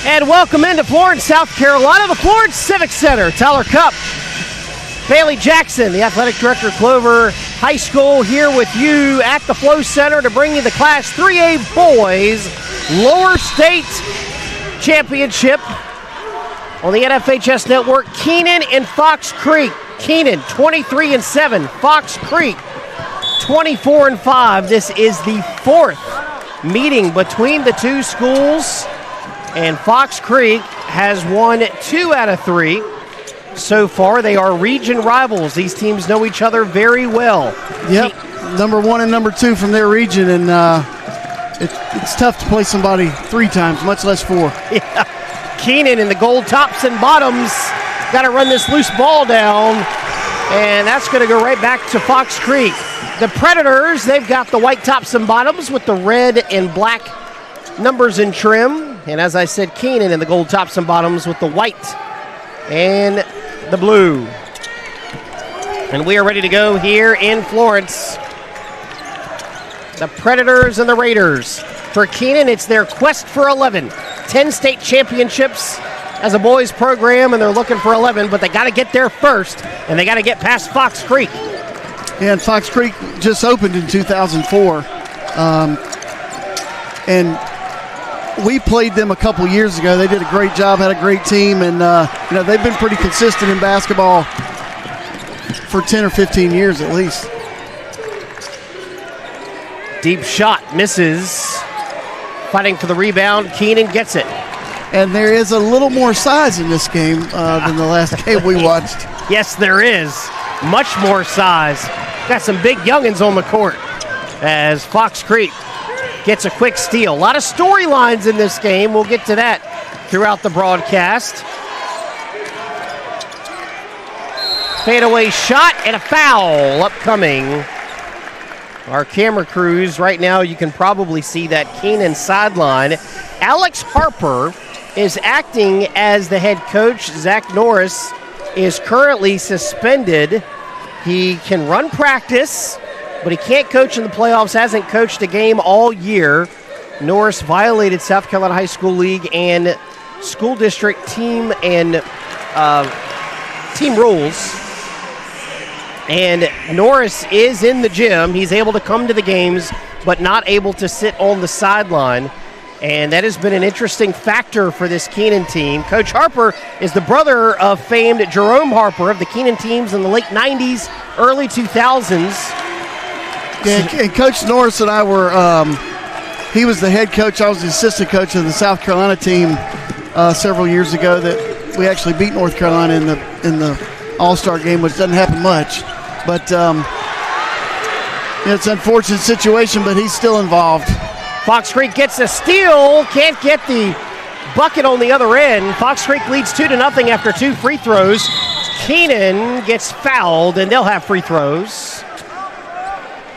And welcome into Florence, South Carolina, the Florence Civic Center. Tyler Cupp, Bailey Jackson, the athletic director of Clover High School, here with you at the Flow Center to bring you the Class 3A Boys Lower State Championship on the NFHS Network. Keenan and Fox Creek. Keenan 23-7, Fox Creek 24-5. This is the fourth meeting between the two schools, and Fox Creek has won 2 out of 3 so far. They are region rivals. These teams know each other very well. Yep, number 1 and number 2 from their region, and it's tough to play somebody 3 times, much less 4. Yeah. Keenan in the gold tops and bottoms. Got to run this loose ball down, and that's going to go right back to Fox Creek. The Predators, they've got the white tops and bottoms with the red and black numbers and trim. And as I said, Keenan in the gold tops and bottoms with the white and the blue. And we are ready to go here in Florence. The Predators and the Raiders. For Keenan, it's their quest for 11. 10 state championships as a boys program, and they're looking for 11, but they got to get there first, and they got to get past Fox Creek. Yeah, and Fox Creek just opened in 2004. And we played them a couple years ago. They did a great job, had a great team, and they've been pretty consistent in basketball for 10 or 15 years at least. Deep shot, misses. Fighting for the rebound, Keenan gets it. And there is a little more size in this game than the last game we watched. Yes, there is. Much more size. Got some big youngins on the court as Fox Creek gets a quick steal. A lot of storylines in this game. We'll get to that throughout the broadcast. Fadeaway shot and a foul upcoming. Our camera crews right now, you can probably see that Keenan sideline. Alex Harper is acting as the head coach. Zach Norris is currently suspended. He can run practice, but he can't coach in the playoffs, hasn't coached a game all year. Norris violated South Carolina High School League and school district team and team rules. And Norris is in the gym. He's able to come to the games, but not able to sit on the sideline. And that has been an interesting factor for this Keenan team. Coach Harper is the brother of famed Jerome Harper of the Keenan teams in the late 90s, early 2000s. Yeah, and Coach Norris and I were, he was the head coach. I was the assistant coach of the South Carolina team several years ago that we actually beat North Carolina in the All-Star game, which doesn't happen much. But it's an unfortunate situation, but he's still involved. Fox Creek gets a steal, can't get the bucket on the other end. Fox Creek leads 2-0 after 2 free throws. Keenan gets fouled, and they'll have free throws.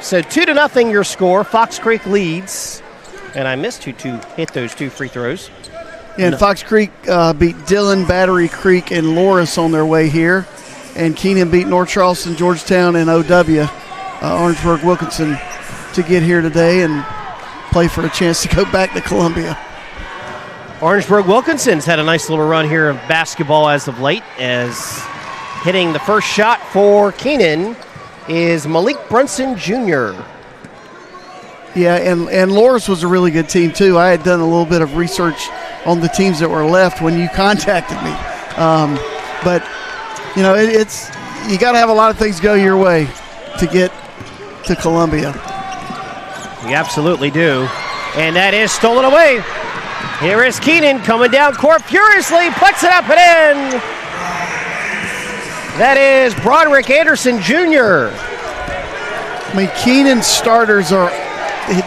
So 2-0 your score. Fox Creek leads. And I missed who to hit those 2 free throws. Yeah, and Fox Creek beat Dillon, Battery Creek, and Loris on their way here. And Keenan beat North Charleston, Georgetown, and OW, Orangeburg, Wilkinson, to get here today and play for a chance to go back to Columbia. Orangeburg Wilkinson's had a nice little run here of basketball as of late, as hitting the first shot for Keenan is Malik Brunson Jr. Yeah, and Loris was a really good team too. I had done a little bit of research on the teams that were left when you contacted me. But it's you got to have a lot of things go your way to get to Columbia. You absolutely do. And that is stolen away. Here is Keenan coming down court furiously, puts it up and in. That is Broderick Anderson Jr. I mean, Keenan's starters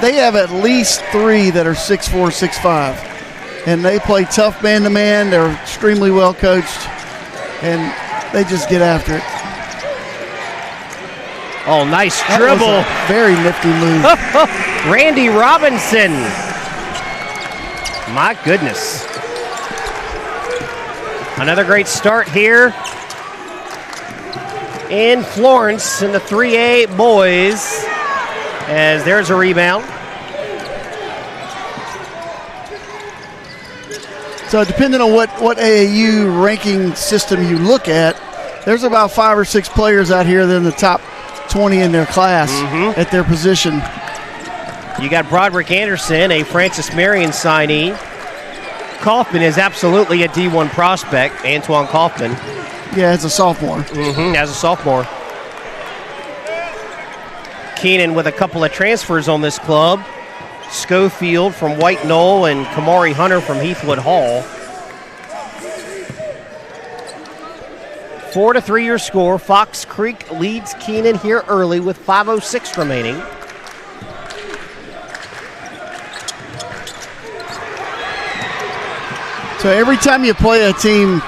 they have at least 3 that are 6'4", 6'5". And they play tough man-to-man. They're extremely well coached. And they just get after it. Oh, nice dribble. That was a very nifty move. Randy Robinson. My goodness. Another great start here in Florence in the 3A boys, as there's a rebound. So depending on what AAU ranking system you look at, there's about 5 or 6 players out here that are in the top 20 in their class at their position. You got Broderick Anderson, a Francis Marion signee. Kaufman is absolutely a D1 prospect, Antoine Kaufman. Yeah, as a sophomore. As a sophomore. Keenan with a couple of transfers on this club. Schofield from White Knoll and Kamari Hunter from Heathwood Hall. 4-3 your score. Fox Creek leads Keenan here early with 5:06 remaining. So every time you play a team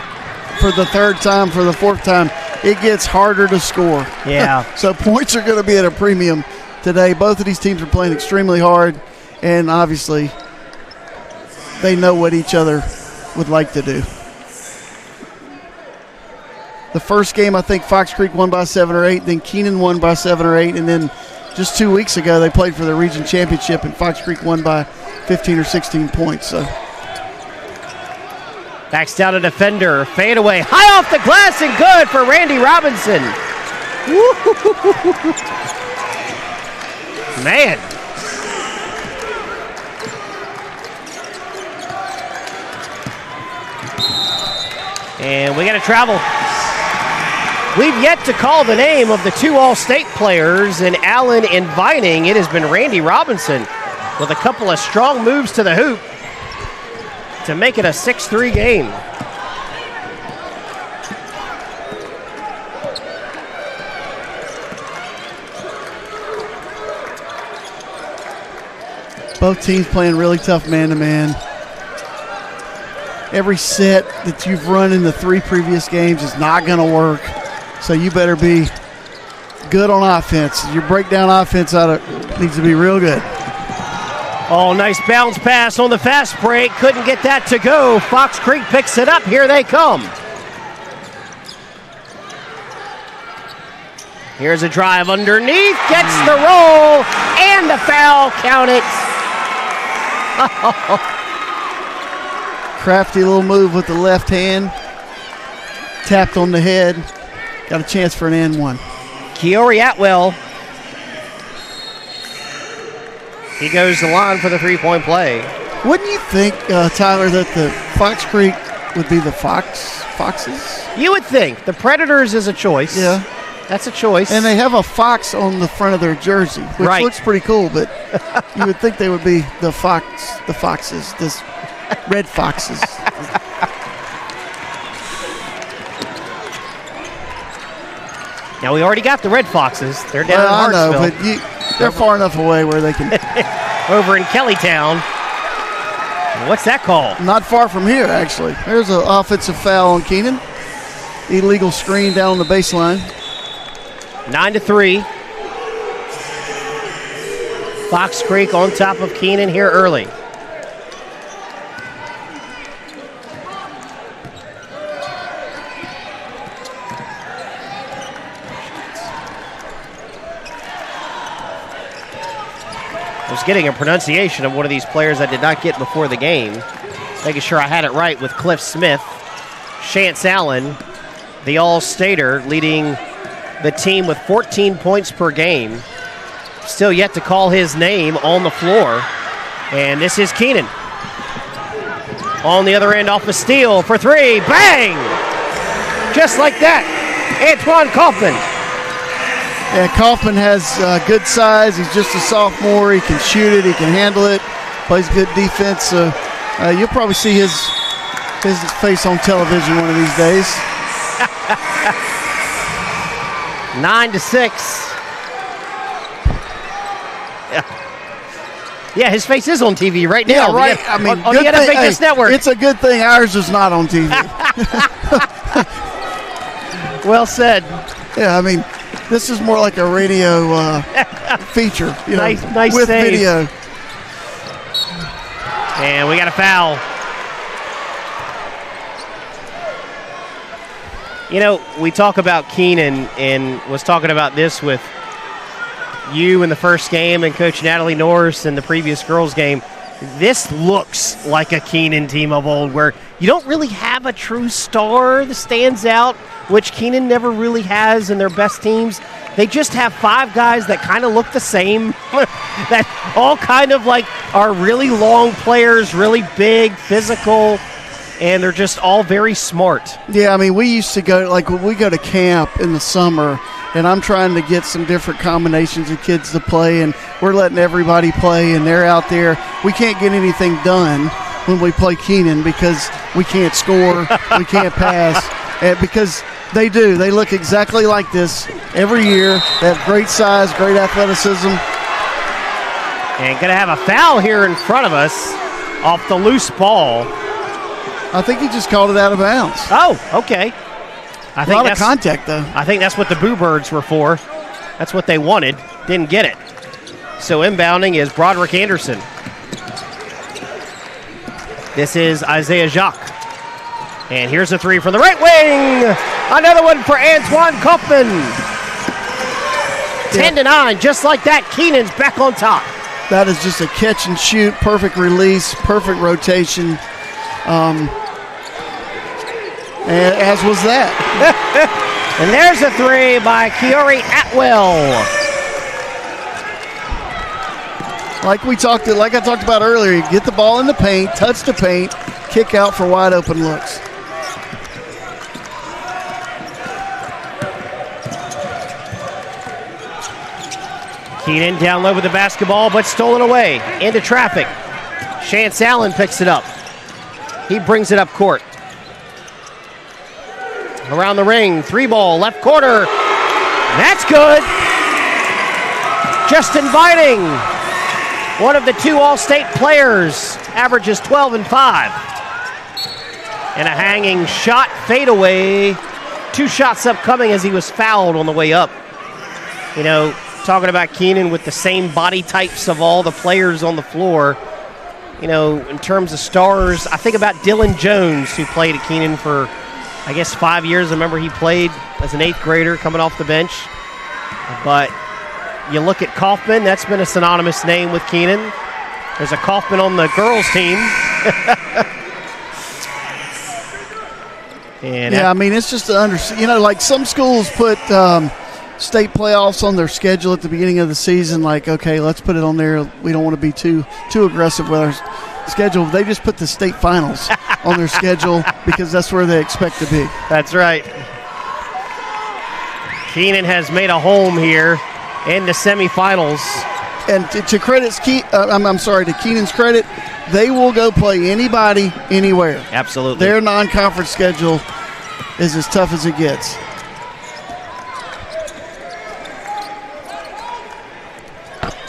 for the third time, for the fourth time, it gets harder to score. Yeah. So points are going to be at a premium today. Both of these teams are playing extremely hard, and obviously they know what each other would like to do. The first game, I think Fox Creek won by 7 or 8, then Keenan won by 7 or 8, and then just 2 weeks ago they played for the region championship, and Fox Creek won by 15 or 16 points. So backs down a defender, fade away, high off the glass and good for Randy Robinson. Man. And we got to travel. We've yet to call the name of the 2 All-State players in Allen and Vining. It has been Randy Robinson with a couple of strong moves to the hoop to make it a 6-3 game. both teams playing really tough man-to-man. Every set that you've run in the 3 previous games is not going to work. So you better be good on offense. Your breakdown offense needs to be real good. Oh, nice bounce pass on the fast break. Couldn't get that to go. Fox Creek picks it up. Here they come. Here's a drive underneath. Gets the roll and the foul. Count it. Crafty little move with the left hand. Tapped on the head. Got a chance for an and one. Kiori Atwell. He goes to the line for the three-point play. Wouldn't you think, Tyler, that the Fox Creek would be the Foxes? You would think. The Predators is a choice. Yeah. That's a choice. And they have a fox on the front of their jersey, which looks pretty cool, but you would think they would be the Foxes, this Red Foxes. Now, we already got the Red Foxes. They're down in Hartsville. I know, but they're far enough away where they can. Over in Kellytown. What's that call? Not far from here, actually. There's an offensive foul on Keenan. Illegal screen down on the baseline. 9-3. Fox Creek on top of Keenan here early. I was getting a pronunciation of one of these players I did not get before the game. Making sure I had it right with Cliff Smith. Chance Allen, the All-Stater, leading the team with 14 points per game. Still yet to call his name on the floor. And this is Keenan. On the other end off a steal for 3. Bang! Just like that. Antoine Kaufman. Yeah, Kaufman has good size. He's just a sophomore. He can shoot it. He can handle it. Plays good defense. So you'll probably see his face on television one of these days. 9-6. Yeah, his face is on TV right now. Yeah, right. I mean, on the NFHS Network. It's a good thing ours is not on TV. Well said. Yeah, I mean, this is more like a radio feature. You know, nice with save. Video. And we got a foul. You know, we talk about Keenan and was talking about this with you in the first game and Coach Natalie Norris in the previous girls game. this looks like a Keenan team of old where you don't really have a true star that stands out, which Keenan never really has in their best teams. They just have 5 guys that kind of look the same, that all kind of like are really long players, really big, physical, and they're just all very smart. Yeah, I mean, we used to go, like when we go to camp in the summer, and I'm trying to get some different combinations of kids to play, and we're letting everybody play, and they're out there. We can't get anything done when we play Keenan because we can't score, we can't pass, and because they do. They look exactly like this every year. They have great size, great athleticism. And going to have a foul here in front of us off the loose ball. I think he just called it out of bounds. Oh, okay. A lot of contact, though. I think that's what the Boo Birds were for. That's what they wanted. Didn't get it. So inbounding is Broderick Anderson. This is Isaiah Jacques. And here's a 3 from the right wing. Another one for Antoine Kaufman. 10-9, just like that. Keenan's back on top. That is just a catch and shoot, perfect release, perfect rotation. And as was that. And there's a 3 by Kiori Atwell. Like I talked about earlier, you get the ball in the paint, touch the paint, kick out for wide open looks. Keenan down low with the basketball, but stolen away into traffic. Chance Allen picks it up. He brings it up court. Around the ring, 3-ball, left corner. That's good. Just inviting. One of the 2 All-State players, averages 12 and 5. And a hanging shot fadeaway. 2 shots upcoming as he was fouled on the way up. You know, talking about Keenan with the same body types of all the players on the floor. You know, in terms of stars, I think about Dylan Jones, who played at Keenan for, I guess, 5 years. I remember he played as an 8th grader coming off the bench. But you look at Kaufman, that's been a synonymous name with Keenan. There's a Kaufman on the girls' team. And yeah, I mean, it's just like some schools put state playoffs on their schedule at the beginning of the season, like, okay, let's put it on there. We don't want to be too aggressive with our schedule. They just put the state finals on their schedule because that's where they expect to be. That's right. Keenan has made a home here in the semifinals. And to Keenan's credit, they will go play anybody, anywhere. Absolutely. Their non-conference schedule is as tough as it gets.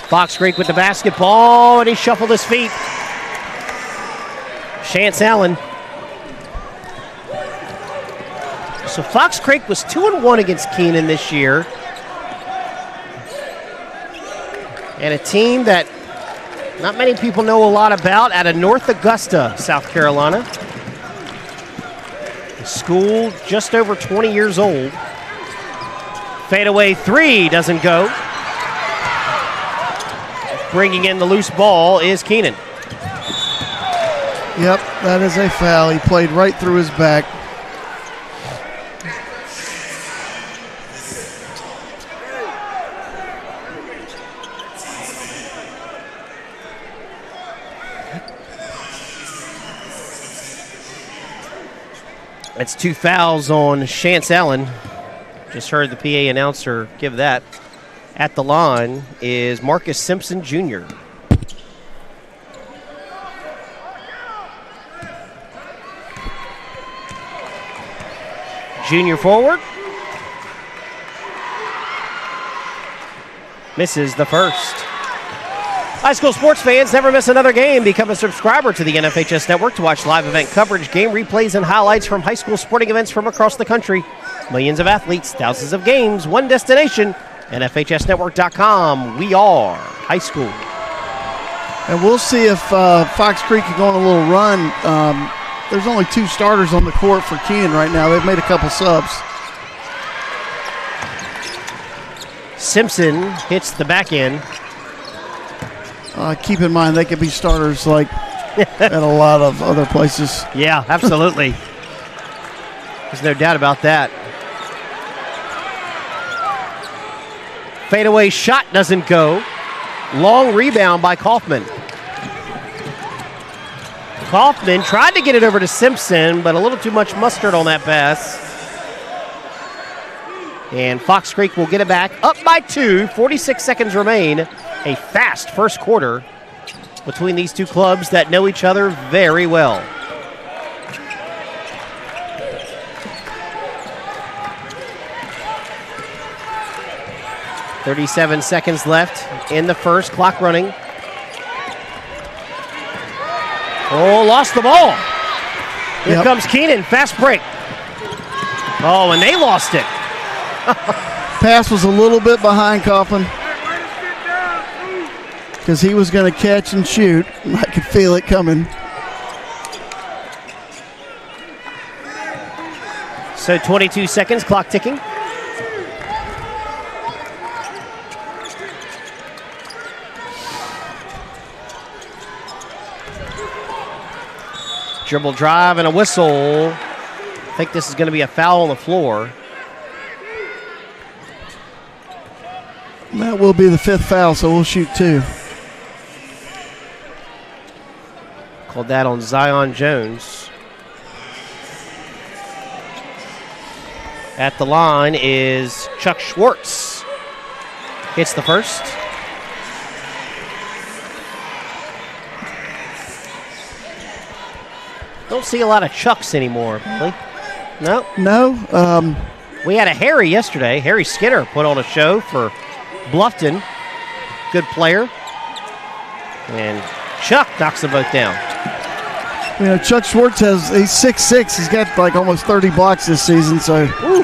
Fox Creek with the basketball, and he shuffled his feet. Chance Allen. So Fox Creek was 2-1 against Keenan this year. And a team that not many people know a lot about out of North Augusta, South Carolina. A school just over 20 years old. Fadeaway 3 doesn't go. Bringing in the loose ball is Keenan. Yep, that is a foul. He played right through his back. That's 2 fouls on Chance Allen. Just heard the PA announcer give that. At the line is Marcus Simpson Jr. Junior forward. Misses the first. High school sports fans, never miss another game. Become a subscriber to the NFHS Network to watch live event coverage, game replays, and highlights from high school sporting events from across the country. Millions of athletes, thousands of games, one destination. NFHSnetwork.com. We are high school. And we'll see if Fox Creek can go on a little run. There's only 2 starters on the court for Keenan right now. They've made a couple subs. Simpson hits the back end. keep in mind they could be starters like at a lot of other places. Yeah, absolutely. There's no doubt about that. Fadeaway shot doesn't go. Long rebound by Kaufman. Kaufman tried to get it over to Simpson, but a little too much mustard on that pass. And Fox Creek will get it back. Up by 2, 46 seconds remain. A fast first quarter between these two clubs that know each other very well. .37 seconds left in the first, clock running. Oh, lost the ball. Here comes Keenan, fast break. Oh, and they lost it. Pass was a little bit behind Kaufman because he was going to catch and shoot. I could feel it coming. So 22 seconds, clock ticking. Dribble drive and a whistle. I think this is going to be a foul on the floor. That will be the 5th foul, so we'll shoot 2. Called that on Zion Jones. At the line is Chuck Schwartz. Hits the first. Don't see a lot of Chucks anymore, really. No? No. We had a Harry yesterday. Harry Skinner put on a show for Bluffton. Good player. And Chuck knocks them both down. You know, Chuck Schwartz he's 6'6". He's got like almost 30 blocks this season, so. Woo.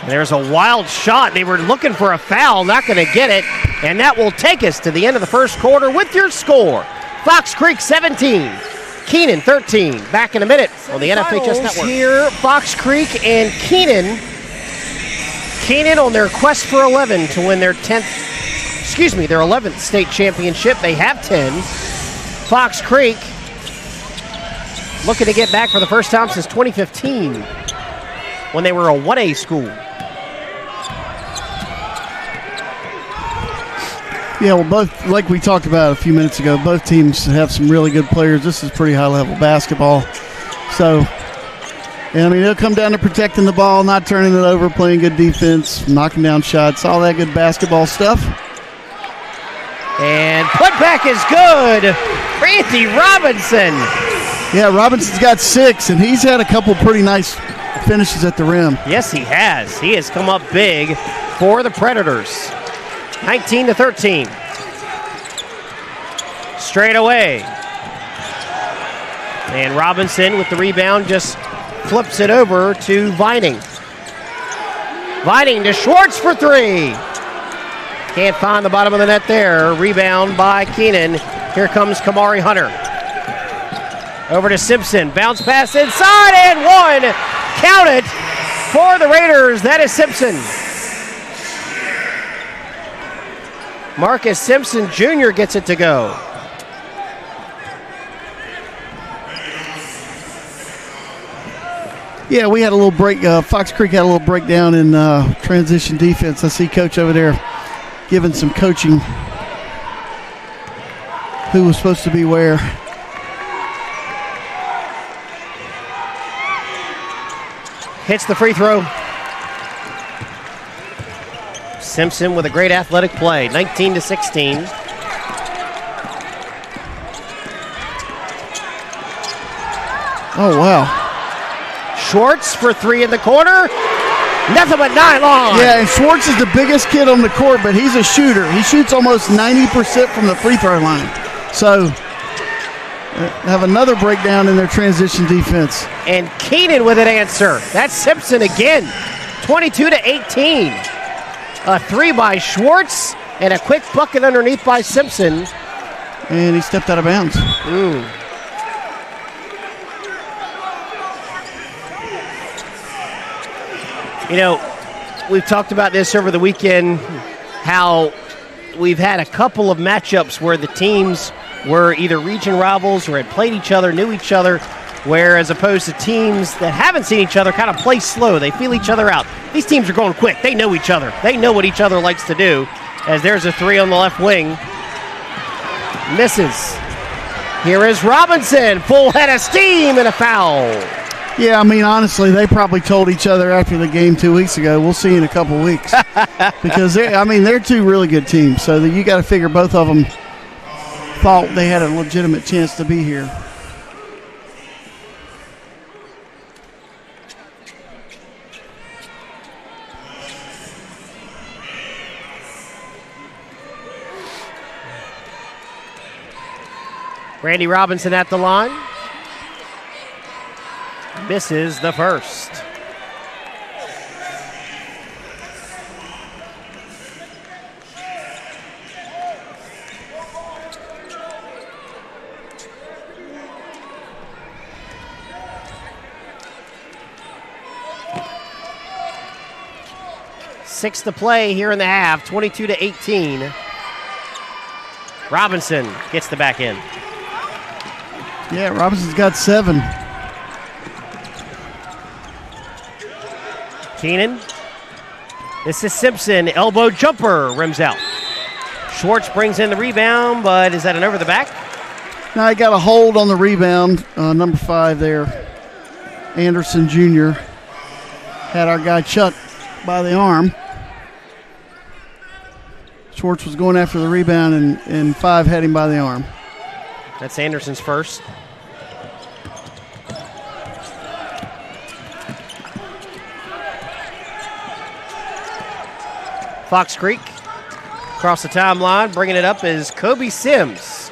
There's a wild shot. They were looking for a foul, not going to get it. And that will take us to the end of the first quarter with your score. Fox Creek 17, Keenan 13. Back in a minute on the NFHS Network. Here, Fox Creek and Keenan. Keenan on their quest for 11 to win their 11th state championship. They have 10. Fox Creek looking to get back for the first time since 2015 when they were a 1A school. Yeah, well, both, like we talked about a few minutes ago, both teams have some really good players. This is pretty high-level basketball. So, I mean, it'll come down to protecting the ball, not turning it over, playing good defense, knocking down shots, all that good basketball stuff. And putback is good. Randy Robinson. Yeah, Robinson's got 6, and he's had a couple pretty nice finishes at the rim. Yes, he has. He has come up big for the Predators. 19-13. Straight away. And Robinson with the rebound just flips it over to Vining. Vining to Schwartz for 3. Can't find the bottom of the net there. Rebound by Keenan. Here comes Kamari Hunter. Over to Simpson. Bounce pass inside and 1. Count it for the Raiders. That is Simpson. Marcus Simpson Jr. gets it to go. Yeah, we had a little break. Fox Creek had a little breakdown in transition defense. I see Coach over there giving some coaching. Who was supposed to be where. Hits the free throw. Simpson with a great athletic play, 19-16. Oh, wow. Schwartz for 3 in the corner. Nothing but nylon. Yeah, and Schwartz is the biggest kid on the court, but he's a shooter. He shoots almost 90% from the free throw line. So, have another breakdown in their transition defense. And Keenan with an answer. That's Simpson again, 22-18. A 3 by Schwartz and a quick bucket underneath by Simpson. And he stepped out of bounds. You know, we've talked about this over the weekend, how we've had a couple of matchups where the teams were either region rivals or had played each other, knew each other, where as opposed to teams that haven't seen each other kind of play slow. They feel each other out. These teams are going quick. They know each other. They know what each other likes to do. As there's a three on the left wing. Misses. Here is Robinson. Full head of steam and a foul. Yeah, I mean, honestly, they probably told each other after the game 2 weeks ago, we'll see you in a couple weeks. Because, they're two really good teams. So you got to figure both of them thought they had a legitimate chance to be here. Randy Robinson at the line. Misses the first. Six to play here in the half, 22-18. Robinson gets the back end. Yeah, Robinson's got 7. Keenan. This is Simpson. Elbow jumper. Rims out. Schwartz brings in the rebound, but is that an over the back? Now he got a hold on the rebound. Number 5 there. Anderson Jr. had our guy Chuck by the arm. Schwartz was going after the rebound, and 5 had him by the arm. That's Anderson's first. Fox Creek across the timeline, bringing it up is Kobe Sims.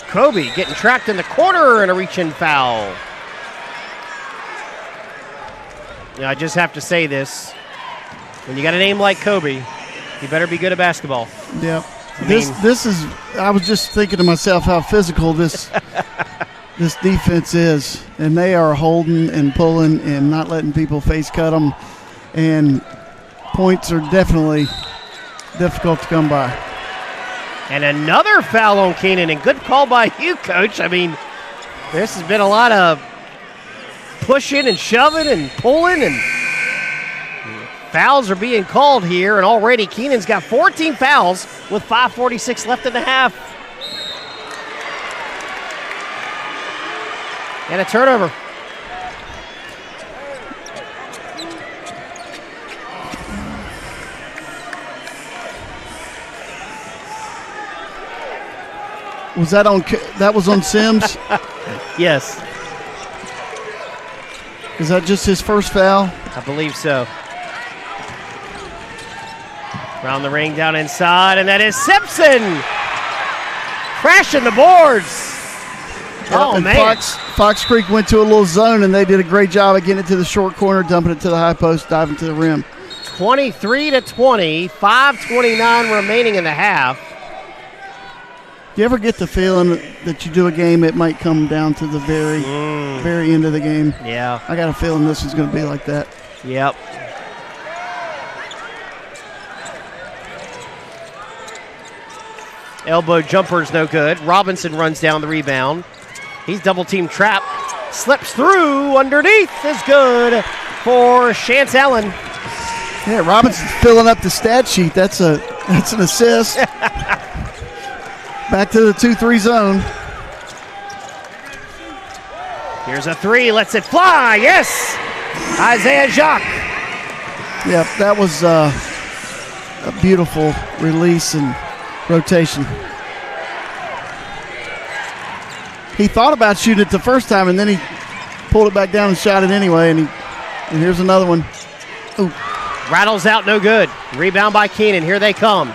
Kobe getting trapped in the corner and a reach-in foul. I just have to say this. When you got a name like Kobe, you better be good at basketball. Yep. This is. I was just thinking to myself how physical this defense is, and they are holding and pulling and not letting people face cut them, and points are definitely difficult to come by. And another foul on Keenan, and good call by you, Coach. I mean, this has been a lot of pushing and shoving and pulling, and fouls are being called here, and already Keenan's got 14 fouls with 5:46 left in the half. And a turnover. Was that on? That was on Sims? Yes. Is that just his first foul? I believe so. Around the ring, down inside, and that is Simpson. Crashing the boards. Oh, man. Fox Creek went to a little zone, and they did a great job of getting it to the short corner, dumping it to the high post, diving to the rim. 23-20, 5:29 remaining in the half. Do you ever get the feeling that you do a game, it might come down to the very end of the game? Yeah. I got a feeling this is going to be like that. Yep. Elbow jumper's no good. Robinson runs down the rebound. He's double-team trap. Slips through underneath. Is good for Chance Allen. Yeah, Robinson's filling up the stat sheet. That's an assist. Back to the 2-3 zone. Here's a three. Lets it fly. Yes. Isaiah Jacques. Yep, that was a beautiful release and rotation. He thought about shooting it the first time, and then he pulled it back down and shot it anyway. And here's another one. Ooh. Rattles out, no good. Rebound by Keenan. Here they come.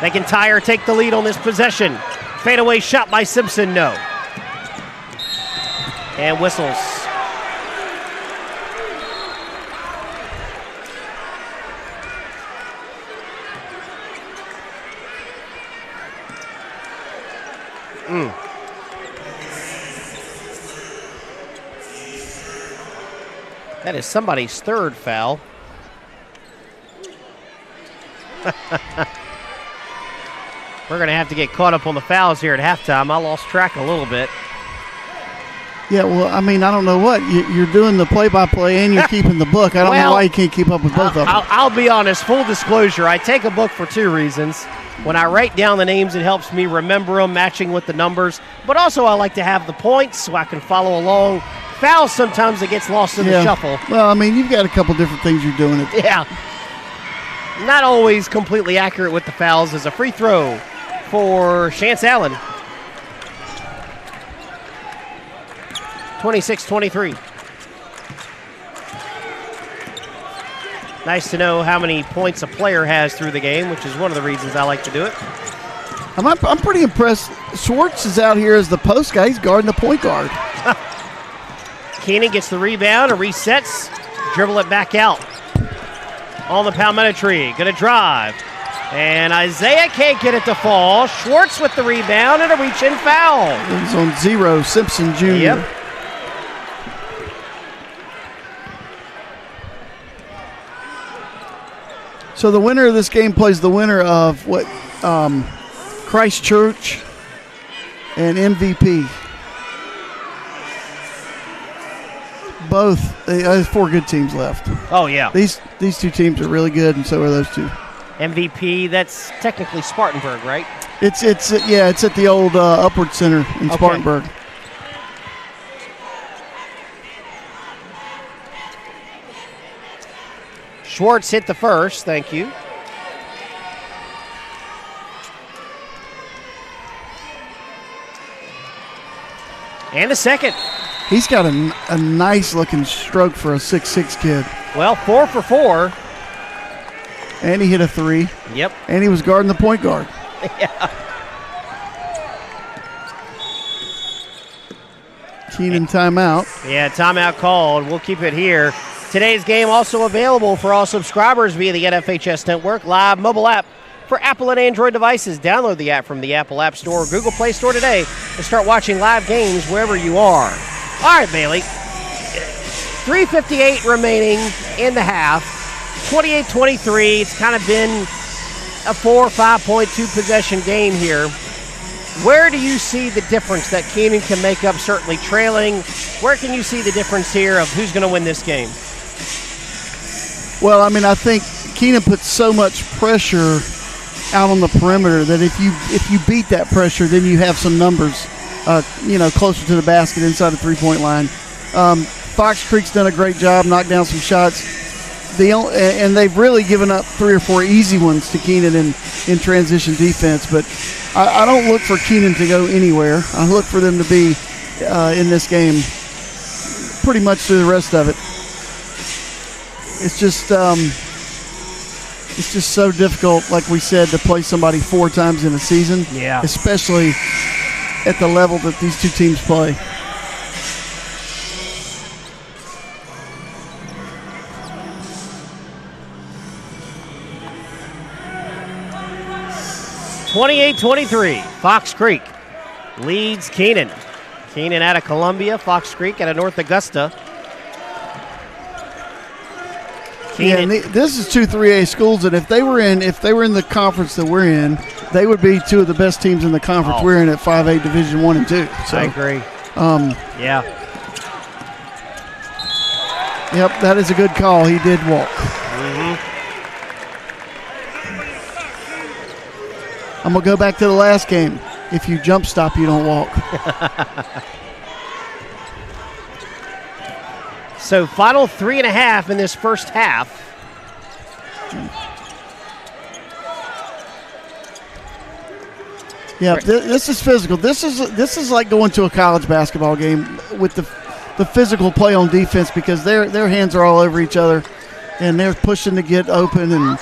They can tie or take the lead on this possession. Fadeaway shot by Simpson, no. And whistles. That is somebody's third foul. We're going to have to get caught up on the fouls here at halftime. I lost track a little bit. Yeah, well, I mean, I don't know what. You're doing the play-by-play and you're keeping the book. I don't know why you can't keep up with both of them. I'll be honest. Full disclosure, I take a book for two reasons. When I write down the names, it helps me remember them, matching with the numbers. But also, I like to have the points so I can follow along. Fouls, sometimes it gets lost in the shuffle. Well, I mean, you've got a couple different things you're doing. Yeah. Not always completely accurate with the fouls. As a free throw for Chance Allen. 26-23. Nice to know how many points a player has through the game, which is one of the reasons I like to do it. I'm pretty impressed. Schwartz is out here as the post guy. He's guarding the point guard. Keenan gets the rebound and resets. Dribble it back out. On the Palmetto tree. Going to drive. And Isaiah can't get it to fall. Schwartz with the rebound and a reach-in foul. He's on 0, Simpson Jr. Yep. So the winner of this game plays the winner of what Christ Church and MVP. Both. There's 4 good teams left. Oh, yeah. These two teams are really good, and so are those two. MVP, that's technically Spartanburg, right? It's at the old Upward Center in Spartanburg. Schwartz hit the first, thank you. And the second. He's got a nice-looking stroke for a 6'6" kid. Well, 4 for 4. And he hit a 3. Yep. And he was guarding the point guard. Yeah. Keenan timeout. Yeah, timeout called. We'll keep it here. Today's game also available for all subscribers via the NFHS Network live mobile app for Apple and Android devices. Download the app from the Apple App Store or Google Play Store today and start watching live games wherever you are. All right, Bailey. 3:58 remaining in the half. 28-23. It's kind of been a 4 or 5.2 possession game here. Where do you see the difference that Keenan can make up, certainly trailing? Where can you see the difference here of who's going to win this game? Well, I mean, I think Keenan puts so much pressure out on the perimeter that if you beat that pressure, then you have some numbers, closer to the basket inside the three-point line. Fox Creek's done a great job, knocked down some shots. And they've really given up 3 or 4 easy ones to Keenan in transition defense. But I don't look for Keenan to go anywhere. I look for them to be in this game pretty much through the rest of it. It's just so difficult, like we said, to play somebody 4 times in a season. Yeah. Especially at the level that these two teams play. (28-23). Fox Creek leads Keenan. Keenan out of Columbia, Fox Creek out of North Augusta. Keenan. Yeah, this is 2 3A schools, and if they were in the conference that we're in, they would be 2 of the best teams in the conference we're in at 5A Division 1 and 2. So, I agree. Yeah. Yep, that is a good call. He did walk. Mm-hmm. I'm going to go back to the last game. If you jump stop, you don't walk. So final 3.5 in this first half. Yeah, this is physical. This is like going to a college basketball game with the physical play on defense, because their hands are all over each other and they're pushing to get open and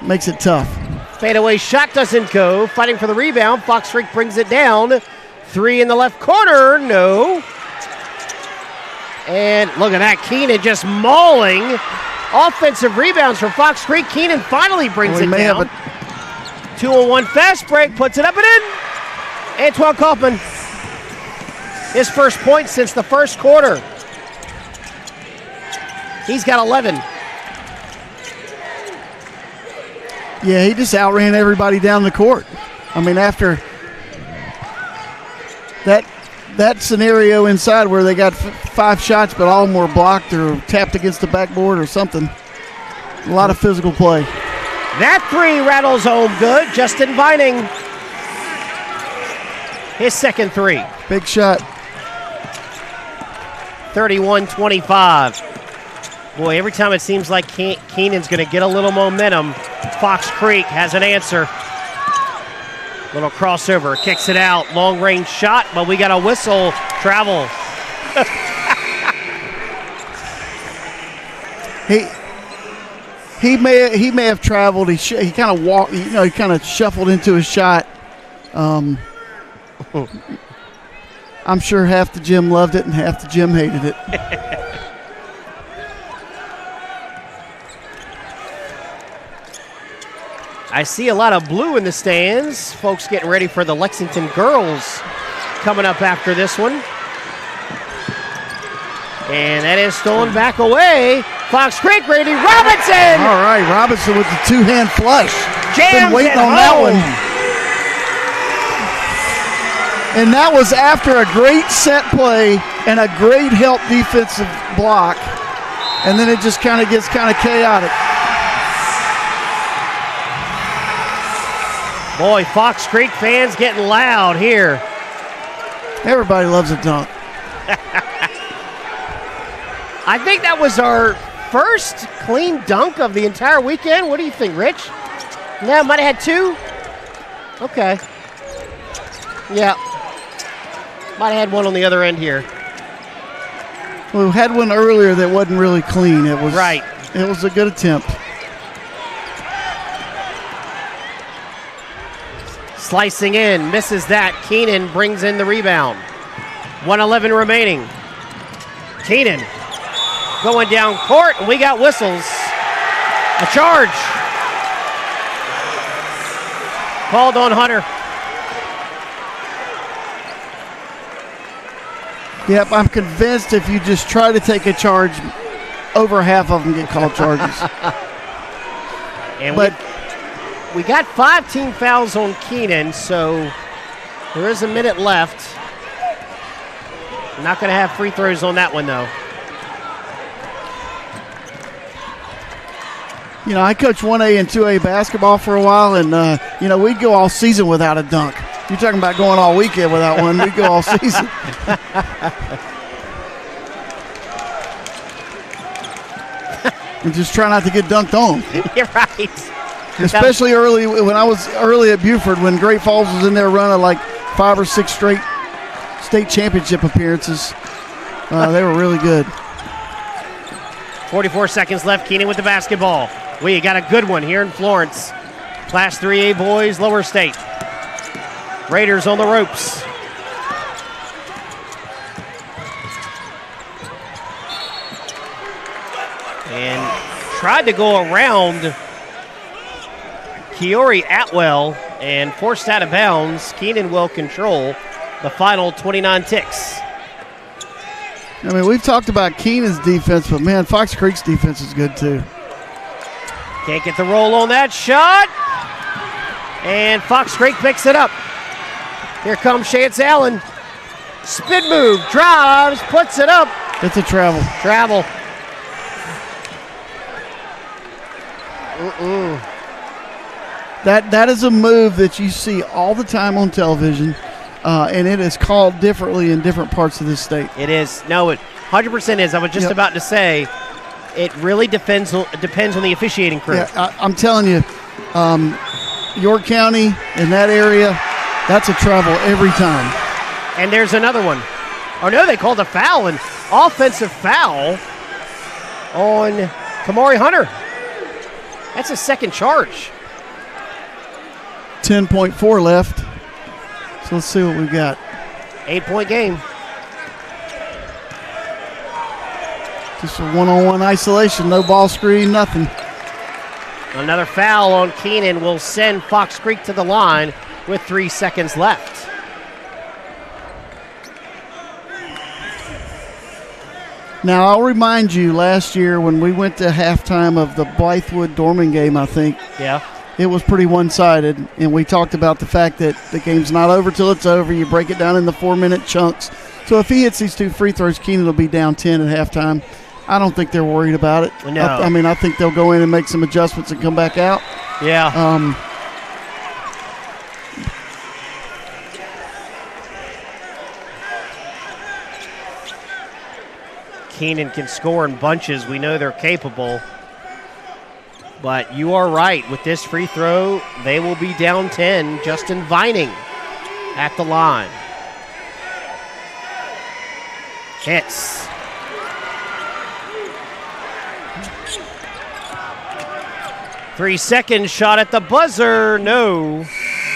makes it tough. Fadeaway shot doesn't go. Fighting for the rebound. Fox Creek brings it down. 3 in the left corner. No. And look at that. Keenan just mauling. Offensive rebounds from Fox Creek. Keenan finally brings it down. 2-on-1 fast break. Puts it up and in. Antoine Kaufman. His first point since the first quarter. He's got 11. Yeah, he just outran everybody down the court. I mean, after that scenario inside where they got 5 shots, but all of them were blocked or tapped against the backboard or something. A lot of physical play. That 3 rattles home good. Justin Vining. His second 3. Big shot. 31-25. Boy, every time it seems like Keenan's going to get a little momentum, Fox Creek has an answer. Little crossover, kicks it out, long range shot, but we got a whistle. Travel. He may have traveled. He kind of walked. He kind of shuffled into his shot. I'm sure half the gym loved it and half the gym hated it. I see a lot of blue in the stands. Folks getting ready for the Lexington girls coming up after this one. And that is stolen back away. Fox Creek, Brady Robinson. All right, Robinson with the 2-hand flush. Jams been waiting on home. that one. And that was after a great set play and a great help defensive block. And then it just kind of gets kind of chaotic. Boy, Fox Creek fans getting loud here. Everybody loves a dunk. I think that was our first clean dunk of the entire weekend. What do you think, Rich? No, might have had 2. Okay. Yeah. Might have had one on the other end here. Well, we had one earlier that wasn't really clean. It was right. It was a good attempt. Slicing in, misses that. Keenan brings in the rebound. 1:11 remaining. Keenan going down court, and we got whistles. A charge. Called on Hunter. Yep, I'm convinced if you just try to take a charge, over half of them get called charges. And we got 5 team fouls on Keenan, so there is a minute left. Not going to have free throws on that one, though. You know, I coached 1A and 2A basketball for a while, and, we'd go all season without a dunk. You're talking about going all weekend without one. We'd go all season. And just try not to get dunked on. You're right. Especially early, when I was early at Buford, when Great Falls was in there running like 5 or 6 straight state championship appearances. They were really good. 44 seconds left. Keenan with the basketball. We got a good one here in Florence. Class 3A boys, Lower State. Raiders on the ropes. And tried to go around Kiori Atwell and forced out of bounds. Keenan will control the final 29 ticks. I mean, we've talked about Keenan's defense, but, man, Fox Creek's defense is good, too. Can't get the roll on that shot. And Fox Creek picks it up. Here comes Chance Allen. Spin move, drives, puts it up. It's a travel. Travel. That is a move that you see all the time on television, and it is called differently in different parts of this state. It is. No, it 100% is. I was just about to say, it really depends on the officiating crew. Yeah, I'm telling you, York County in that area, that's a travel every time. And there's another one. Oh, no, they called a foul, an offensive foul on Kamari Hunter. That's a second charge. 10.4 left. So let's see what we've got. 8-point game. Just a one-on-one isolation, no ball screen, nothing. Another foul on Keenan will send Fox Creek to the line with 3 seconds left. Now, I'll remind you, last year when we went to halftime of the Blythewood-Dorman game, I think, yeah, it was pretty one-sided, and we talked about the fact that the game's not over till it's over. You break it down in the 4-minute chunks. So if he hits these 2 free throws, Keenan will be down 10 at halftime. I don't think they're worried about it. No. I think they'll go in and make some adjustments and come back out. Yeah. Keenan can score in bunches. We know they're capable. But you are right. With this free throw, they will be down 10. Justin Vining at the line. Hits. Three-second shot at the buzzer. No.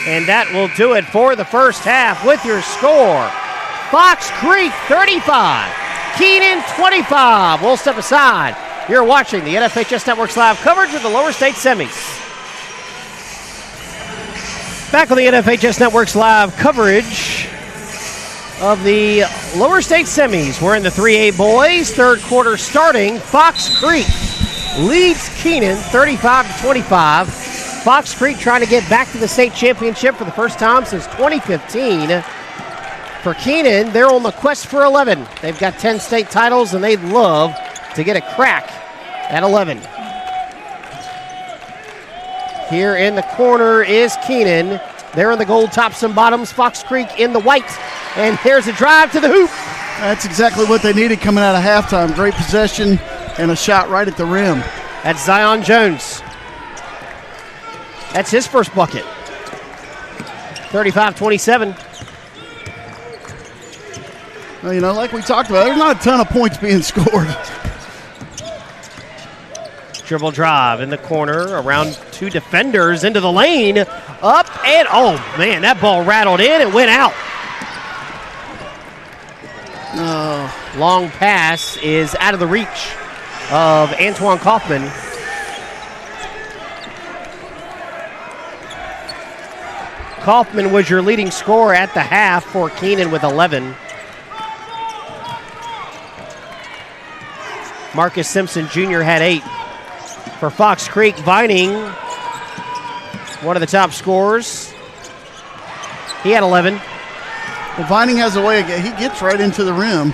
And that will do it for the first half with your score. Fox Creek 35. Keenan 25. We'll step aside. You're watching the NFHS Network's live coverage of the Lower State Semis. Back on the NFHS Network's live coverage of the Lower State Semis. We're in the 3A boys. Third quarter starting. Fox Creek leads Keenan 35-25. Fox Creek trying to get back to the state championship for the first time since 2015. For Keenan, they're on the quest for 11. They've got 10 state titles, and they'd love to get a crack at 11. Here in the corner is Keenan. They're in the gold tops and bottoms. Fox Creek in the white. And here's a drive to the hoop. That's exactly what they needed coming out of halftime. Great possession and a shot right at the rim. That's Zion Jones. That's his first bucket. 35-27. Well, like we talked about, there's not a ton of points being scored. Dribble drive in the corner around 2 defenders into the lane. Up and, oh man, that ball rattled in and went out. Long pass is out of the reach of Antoine Kaufman. Kaufman was your leading scorer at the half for Keenan with 11. Marcus Simpson Jr. had 8. For Fox Creek, Vining, one of the top scorers. He had 11. Well, Vining has a way, he gets right into the rim.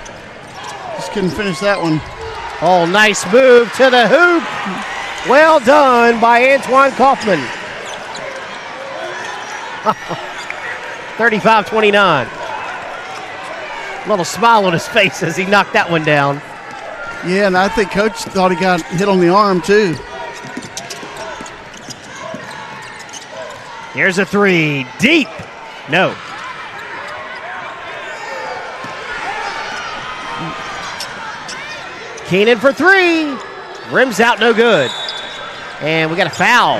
Just couldn't finish that one. Oh, nice move to the hoop. Well done by Antoine Kaufman. 35-29. Little smile on his face as he knocked that one down. Yeah, and I think Coach thought he got hit on the arm, too. Here's a 3. Deep. No. Keenan for 3. Rims out, no good. And we got a foul.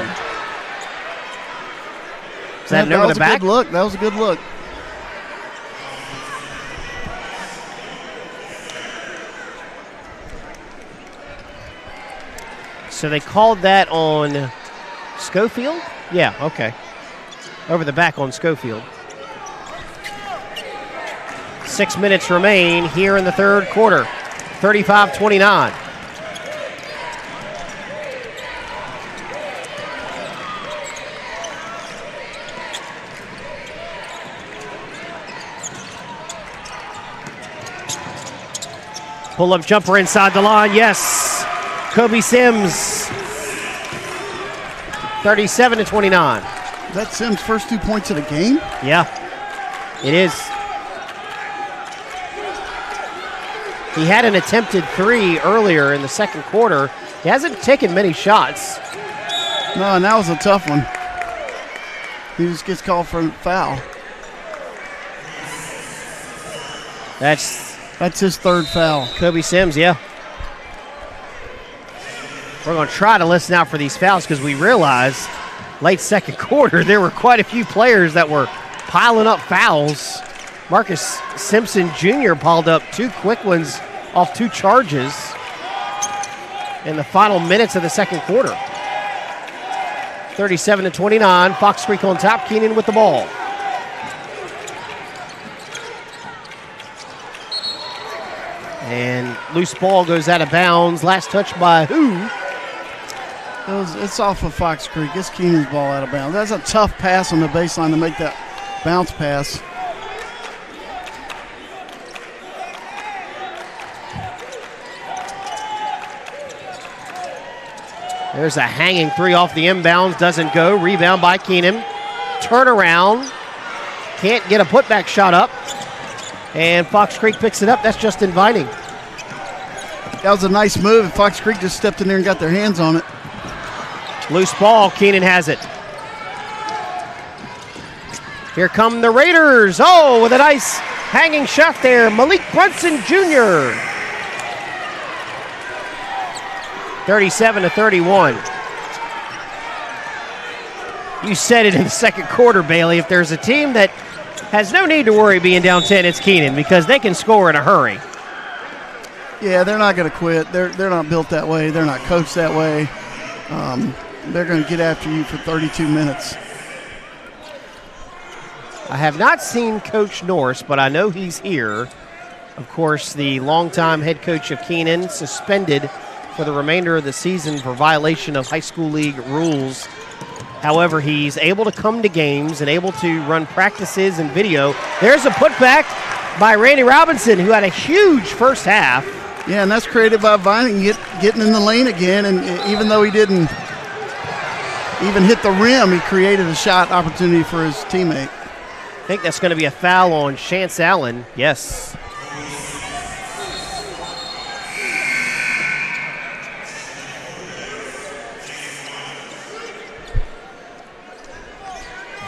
Is that an over the back? Good look. That was a good look. So they called that on Schofield? Yeah, okay. Over the back on Schofield. 6 minutes remain here in the third quarter. 35-29. Pull-up jumper inside the line, yes. Kobe Sims, 37-29. That's Sims' first 2 points of the game? Yeah, it is. He had an attempted 3 earlier in the second quarter. He hasn't taken many shots. No, and that was a tough one. He just gets called for a foul. That's his third foul. Kobe Sims, yeah. We're going to try to listen out for these fouls because we realized late second quarter there were quite a few players that were piling up fouls. Marcus Simpson Jr. piled up 2 quick ones off 2 charges in the final minutes of the second quarter. 37-29, Fox Creek on top, Keenan with the ball. And loose ball goes out of bounds. Last touch by who? It's off of Fox Creek. It's Keenan's ball out of bounds. That's a tough pass on the baseline to make that bounce pass. There's a hanging three off the inbounds. Doesn't go. Rebound by Keenan. Turnaround. Can't get a putback shot up. And Fox Creek picks it up. That's just inviting. That was a nice move. And Fox Creek just stepped in there and got their hands on it. Loose ball. Keenan has it. Here come the Raiders. Oh, with a nice hanging shot there. Malik Brunson Jr. 37-31. You said it in the second quarter, Bailey. If there's a team that has no need to worry being down 10, it's Keenan, because they can score in a hurry. Yeah, they're not going to quit. They're not built that way. They're not coached that way. They're going to get after you for 32 minutes. I have not seen Coach Norris, but I know he's here. Of course, the longtime head coach of Keenan, suspended for the remainder of the season for violation of high school league rules. However, he's able to come to games and able to run practices and video. There's a putback by Randy Robinson, who had a huge first half. Yeah, and that's created by Vining getting in the lane again, and even though he didn't even hit the rim, he created a shot opportunity for his teammate. I think that's going to be a foul on Chance Allen. Yes.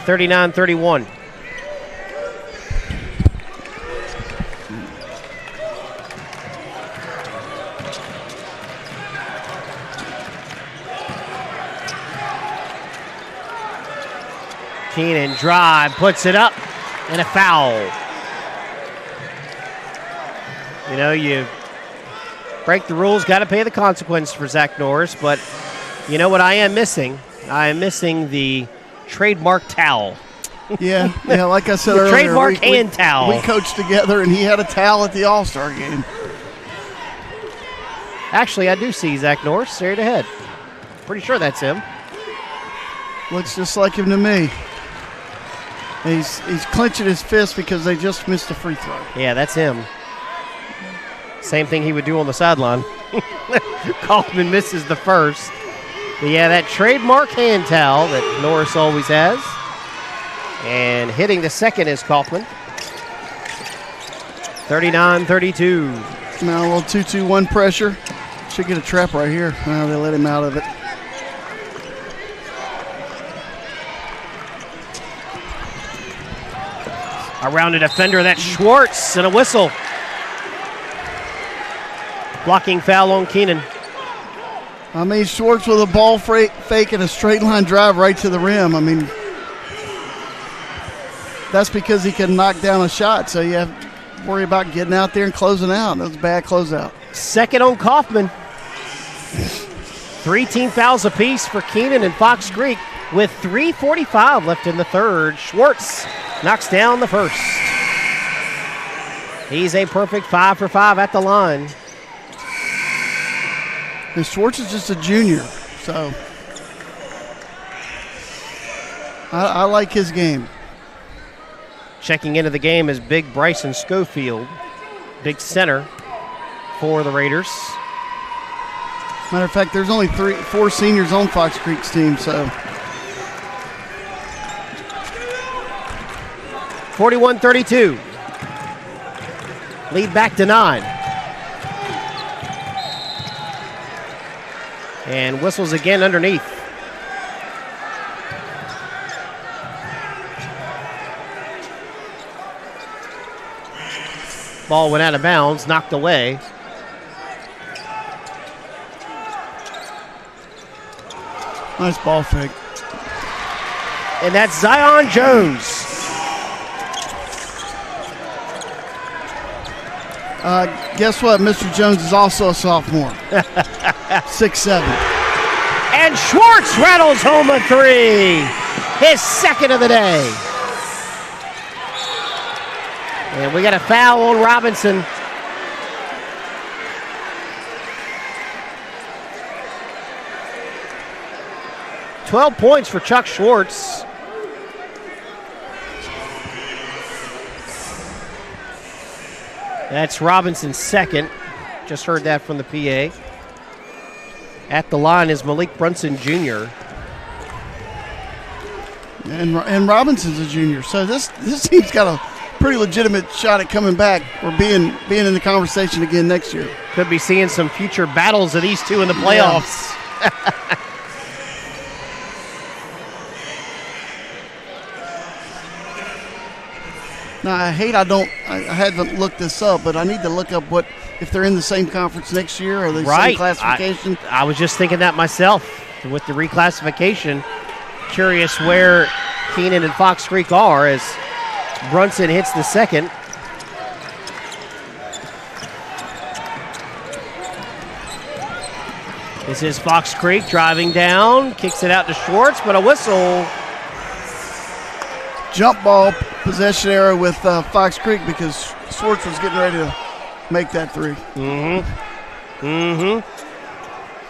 (39-31). Keenan drive, puts it up, and a foul. You know, you break the rules, got to pay the consequence for Zach Norris, but you know what I am missing? I am missing the trademark towel. Yeah, like I said earlier. Trademark hand towel. We coached together, and he had a towel at the All-Star game. Actually, I do see Zach Norris straight ahead. Pretty sure that's him. Looks just like him to me. He's clenching his fist because they just missed a free throw. Yeah, that's him. Same thing he would do on the sideline. Kaufman misses the first. But yeah, that trademark hand towel that Norris always has. And hitting the second is Kaufman. 39-32. Now a little 2-2-1 pressure. Should get a trap right here. Now they let him out of it. Around the defender, that's Schwartz, and a whistle. Blocking foul on Keenan. I mean, Schwartz with a ball fake and a straight line drive right to the rim. I mean, that's because he can knock down a shot, so you have to worry about getting out there and closing out. That was a bad closeout. Second on Kaufman. 3 team fouls apiece for Keenan and Fox Creek with 3:45 left in the third. Schwartz knocks down the first. He's a perfect 5 for 5 at the line. And Schwartz is just a junior, so I like his game. Checking into the game is big Bryson Schofield, big center for the Raiders. Matter of fact, there's only 4 seniors on Fox Creek's team, so. 41-32. Lead back to 9. And whistles again underneath. Ball went out of bounds, knocked away. Nice ball fake. And that's Zion Jones. Guess what? Mr. Jones is also a sophomore. 6'7". And Schwartz rattles home a 3. His second of the day. And we got a foul on Robinson. 12 points for Chuck Schwartz. That's Robinson's second. Just heard that from the PA. At the line is Malik Brunson Jr. And Robinson's a junior, so this team's got a pretty legitimate shot at coming back or being in the conversation again next year. Could be seeing some future battles of these two in the playoffs. Yeah. Now, I haven't looked this up, but I need to look up if they're in the same conference next year or the same classification. I was just thinking that myself with the reclassification. Curious where Keenan and Fox Creek are as Brunson hits the second. This is Fox Creek driving down, kicks it out to Schwartz, but a whistle. Jump ball possession error with Fox Creek because Schwartz was getting ready to make that three.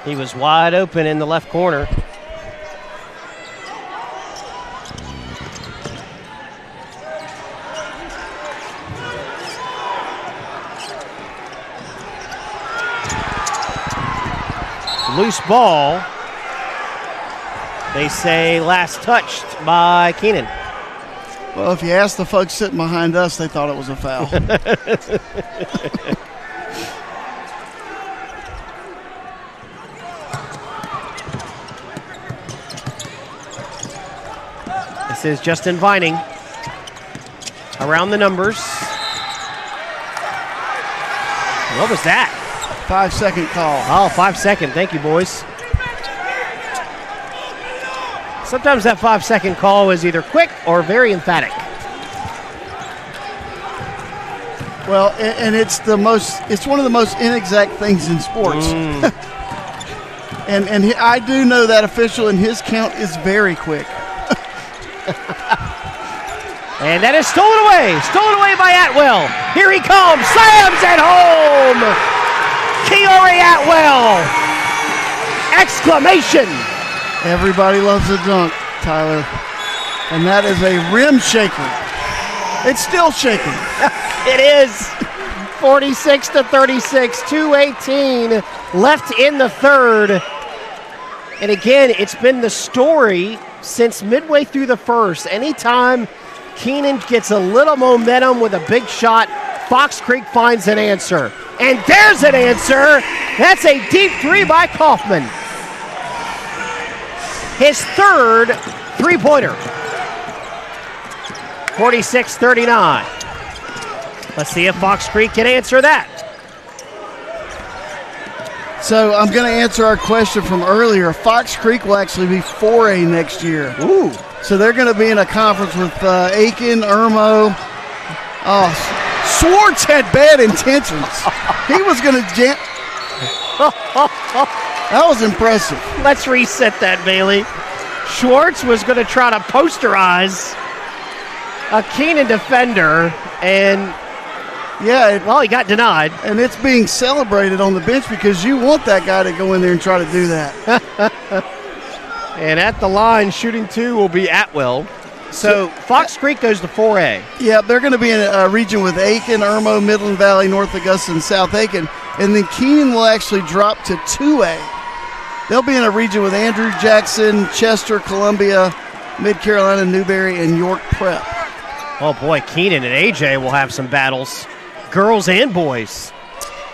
He was wide open in the left corner. Loose ball. They say last touched by Keenan. Well, if you ask the folks sitting behind us, they thought it was a foul. This is Justin Vining. Around the numbers. What was that? 5-second call. Oh, 5 second. Thank you, boys. Sometimes that 5-second call is either quick or very emphatic. Well, and it's one of the most inexact things in sports. and I do know that official, and his count is very quick. And that is stolen away by Atwell. Here he comes, slams it home. Kiori Atwell! Exclamation! Everybody loves a dunk, Tyler. And that is a rim shaker. It's still shaking. It is 46-36, 2:18 left in the third. And again, it's been the story since midway through the first. Anytime Keenan gets a little momentum with a big shot, Fox Creek finds an answer. And there's an answer. That's a deep three by Kaufman. His third three-pointer. 46-39. Let's see if Fox Creek can answer that. So I'm going to answer our question from earlier. Fox Creek will actually be 4A next year. Ooh. So they're going to be in a conference with Aiken, Irmo. Oh, Schwartz had bad intentions. He was going to jam. That was impressive. Let's reset that, Bailey. Schwartz was going to try to posterize a Keenan defender, and yeah, he got denied. And it's being celebrated on the bench because you want that guy to go in there and try to do that. And at the line, shooting two will be Atwell. So Fox Creek goes to 4A. Yeah, they're going to be in a region with Aiken, Irmo, Midland Valley, North Augusta, and South Aiken. And then Keenan will actually drop to 2A. They'll be in a region with Andrew Jackson, Chester, Columbia, Mid-Carolina, Newberry, and York Prep. Oh, boy, Keenan and AJ will have some battles, girls and boys.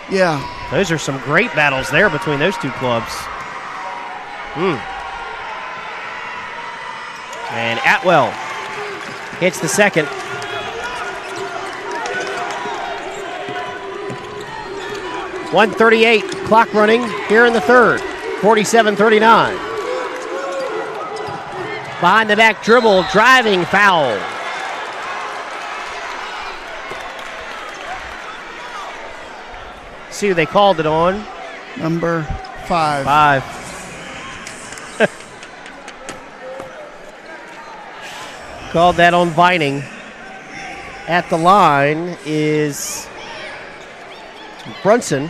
Yeah. Those are some great battles there between those two clubs. And Atwell hits the second. .138 clock running here in the third. 47-39. Behind the back dribble, driving foul. See who they called it on. Number 5. 5. Called that on Vining. At the line is Brunson.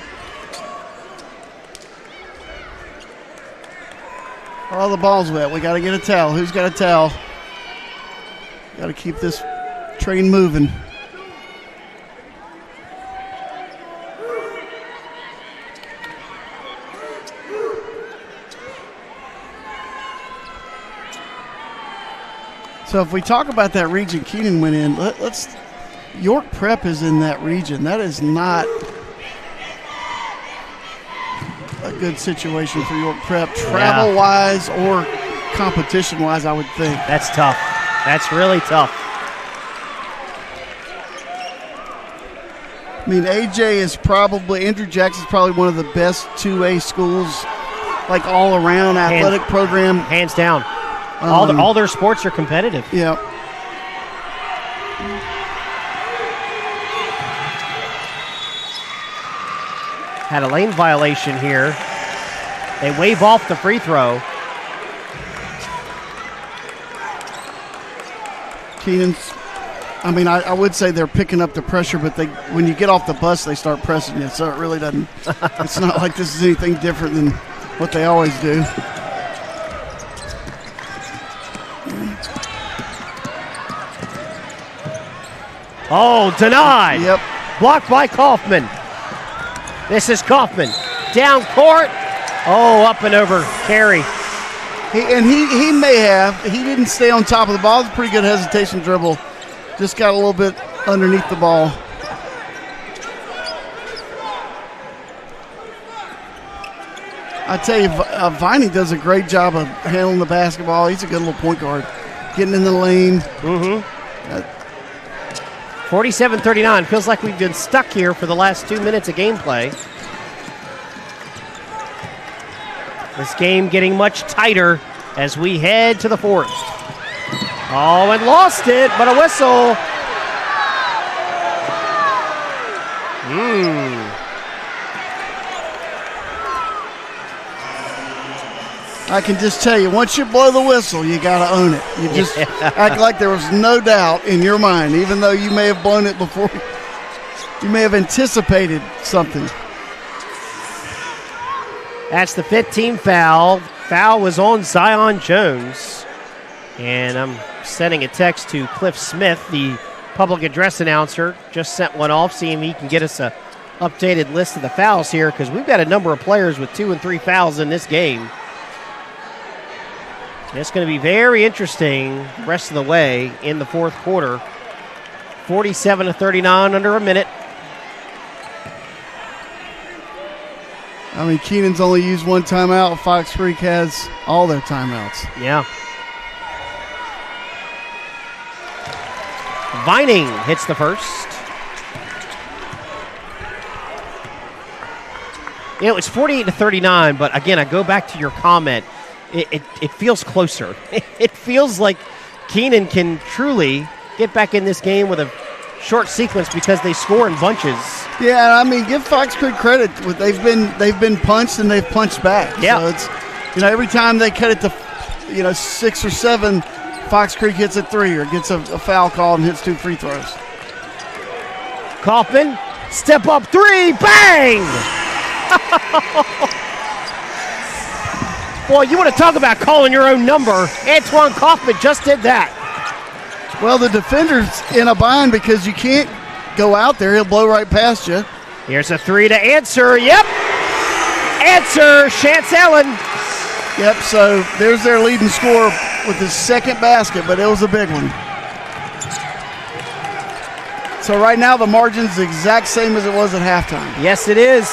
Oh, the ball's wet. We got to get a towel. Who's got a towel? Got to keep this train moving. So if we talk about that region Keenan went in, let's York Prep is in that region. That is not a good situation for York Prep, travel-wise or competition-wise, I would think. That's tough. That's really tough. I mean, Andrew Jackson's probably one of the best 2A schools, like all-around athletic program. Hands down. All their sports are competitive. Yeah. Had a lane violation here. They wave off the free throw. Keenan's, I would say they're picking up the pressure, but when you get off the bus, they start pressing you. So it really doesn't, it's not like this is anything different than what they always do. Oh, denied. Yep. Blocked by Kaufman. This is Kaufman. Down court. Oh, up and over. Carey. He didn't stay on top of the ball. It was a pretty good hesitation dribble. Just got a little bit underneath the ball. I tell you, Viney does a great job of handling the basketball. He's a good little point guard. Getting in the lane. Mm-hmm. 47-39. Feels like we've been stuck here for the last 2 minutes of gameplay. This game getting much tighter as we head to the fourth. Oh, and lost it, but a whistle. I can just tell you, once you blow the whistle, you got to own it. You just act like there was no doubt in your mind, even though you may have blown it before. You may have anticipated something. That's the 15th foul. Foul was on Zion Jones. And I'm sending a text to Cliff Smith, the public address announcer. Just sent one off, seeing if he can get us a updated list of the fouls here, because we've got a number of players with 2 and 3 fouls in this game. It's going to be very interesting the rest of the way in the fourth quarter. 47-39, under a minute. Keenan's only used one timeout. Fox Creek has all their timeouts. Yeah. Vining hits the first. It's 48-39, but again, I go back to your comment. It feels closer. It feels like Keenan can truly get back in this game with a short sequence because they score in bunches. Yeah, give Fox Creek credit. They've been punched and they've punched back. Yeah. So it's every time they cut it to 6 or 7, Fox Creek hits a 3 or gets a foul call and hits 2 free throws. Kaufman, step up 3, bang! Boy, you want to talk about calling your own number. Antoine Kaufman just did that. Well, the defender's in a bind because you can't go out there. He'll blow right past you. Here's a 3 to answer. Yep. Answer, Chance Allen. Yep, so there's their leading scorer with his second basket, but it was a big one. So right now the margin's the exact same as it was at halftime. Yes, it is.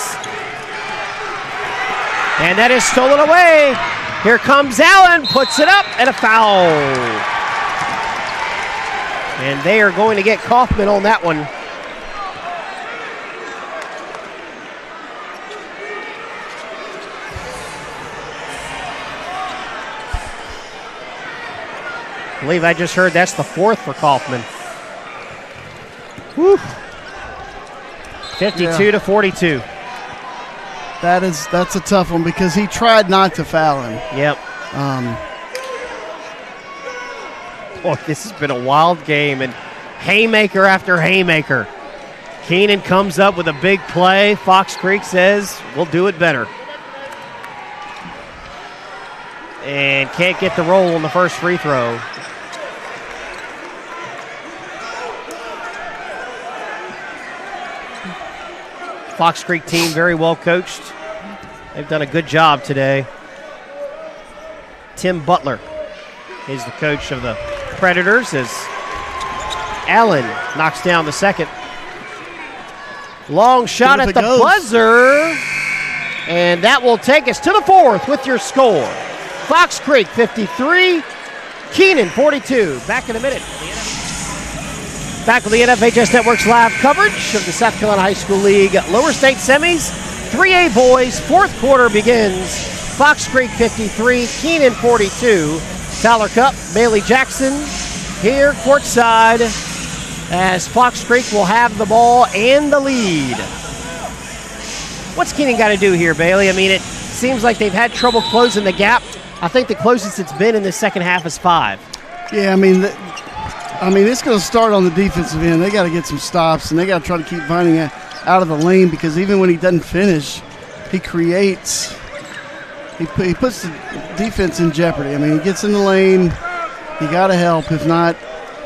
And that is stolen away. Here comes Allen, puts it up, and a foul. And they are going to get Kaufman on that one. I believe I just heard that's the 4th for Kaufman. Whew. 52-42. That's a tough one because he tried not to foul him. Yep. Boy, this has been a wild game, and haymaker after haymaker. Keenan comes up with a big play. Fox Creek says, we'll do it better. and can't get the roll on the first free throw. Fox Creek team very well coached. They've done a good job today. Tim Butler is the coach of the Predators as Allen knocks down the second. Long shot at the buzzer, and that will take us to the fourth with your score. Fox Creek 53, Keenan 42. Back in a minute. Back with the NFHS Network's live coverage of the South Carolina High School League Lower State Semis. 3A boys, fourth quarter begins. Fox Creek 53, Keenan 42. Tyler Cup, Bailey Jackson here courtside as Fox Creek will have the ball and the lead. What's Keenan got to do here, Bailey? I mean, it seems like they've had trouble closing the gap. I think the closest it's been in the second half is 5. Yeah, I mean, it's going to start on the defensive end. They got to get some stops, and they got to try to keep Vining out of the lane because even when he doesn't finish, he creates. He puts the defense in jeopardy. I mean, he gets in the lane. You got to help. If not,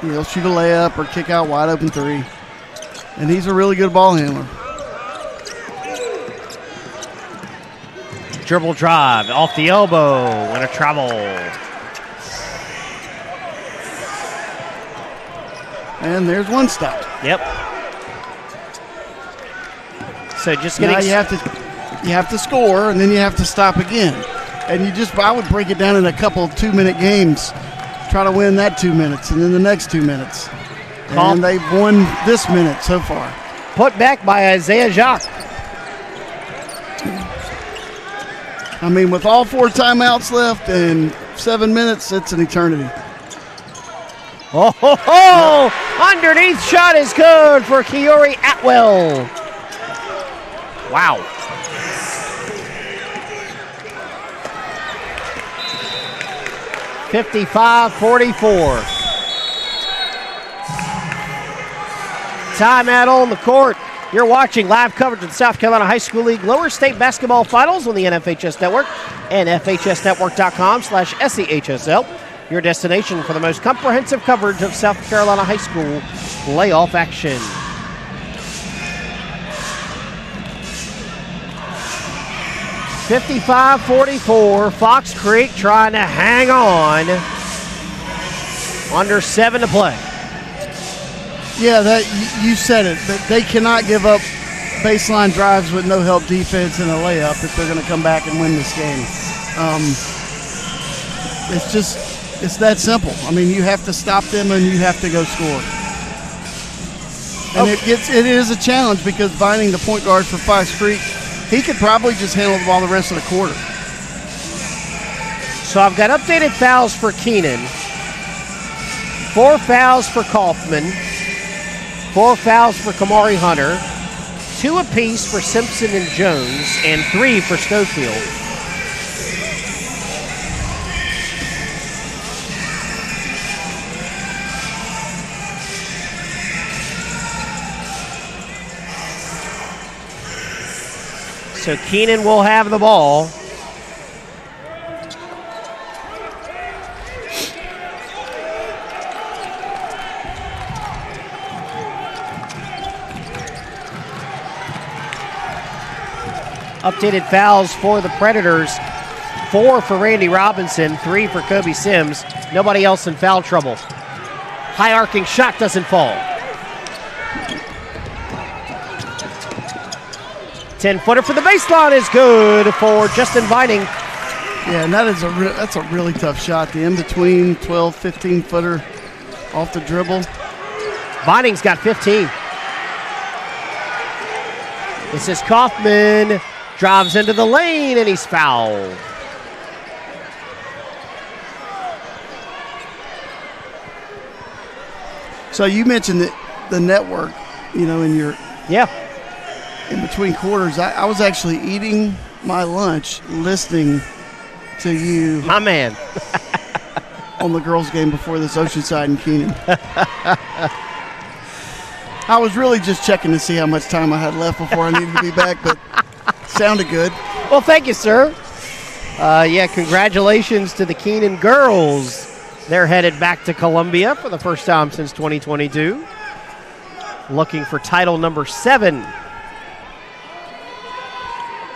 he'll shoot a layup or kick out wide open 3. And he's a really good ball handler. Dribble drive off the elbow and a travel. And there's one stop. Yep. So just getting. Now you have to score, and then you have to stop again. And I would break it down in a couple of 2-minute games. Try to win that 2 minutes, and then the next 2 minutes. And they've won this minute so far. Put back by Isaiah Jacques. I mean, with all 4 timeouts left and 7 minutes, it's an eternity. Oh, underneath shot is good for Kiori Atwell. Wow. (55-44). Timeout on the court. You're watching live coverage of the South Carolina High School League Lower State Basketball Finals on the NFHS Network and FHSNetwork.com/SEHSL. Your destination for the most comprehensive coverage of South Carolina High School playoff action. (55-44). Fox Creek trying to hang on. Under 7 to play. Yeah, you said it. They cannot give up baseline drives with no help defense and a layup if they're going to come back and win this game. It's that simple. I mean, you have to stop them and you have to go score. And it is a challenge because Vining, the point guard for Fox Creek, he could probably just handle the ball the rest of the quarter. So I've got updated fouls for Keenan. 4 fouls for Kaufman. 4 fouls for Kamari Hunter. 2 apiece for Simpson and Jones, and 3 for Schofield. So Keenan will have the ball. Updated fouls for the Predators. 4 for Randy Robinson, 3 for Kobe Sims. Nobody else in foul trouble. High arcing shot doesn't fall. 10-footer for the baseline is good for Justin Vining. Yeah, and that's a really tough shot. The in-between 12, 15-footer off the dribble. Vining's got 15. This is Kaufman. Drives into the lane, and he's fouled. So you mentioned the network, in your in between quarters. I was actually eating my lunch, listening to you, my man, on the girls' game before this Oceanside and Keenan. I was really just checking to see how much time I had left before I needed to be back, but sounded good. Well, thank you, sir. Yeah, congratulations to the Keenan girls. They're headed back to Columbia for the first time since 2022. Looking for title number 7.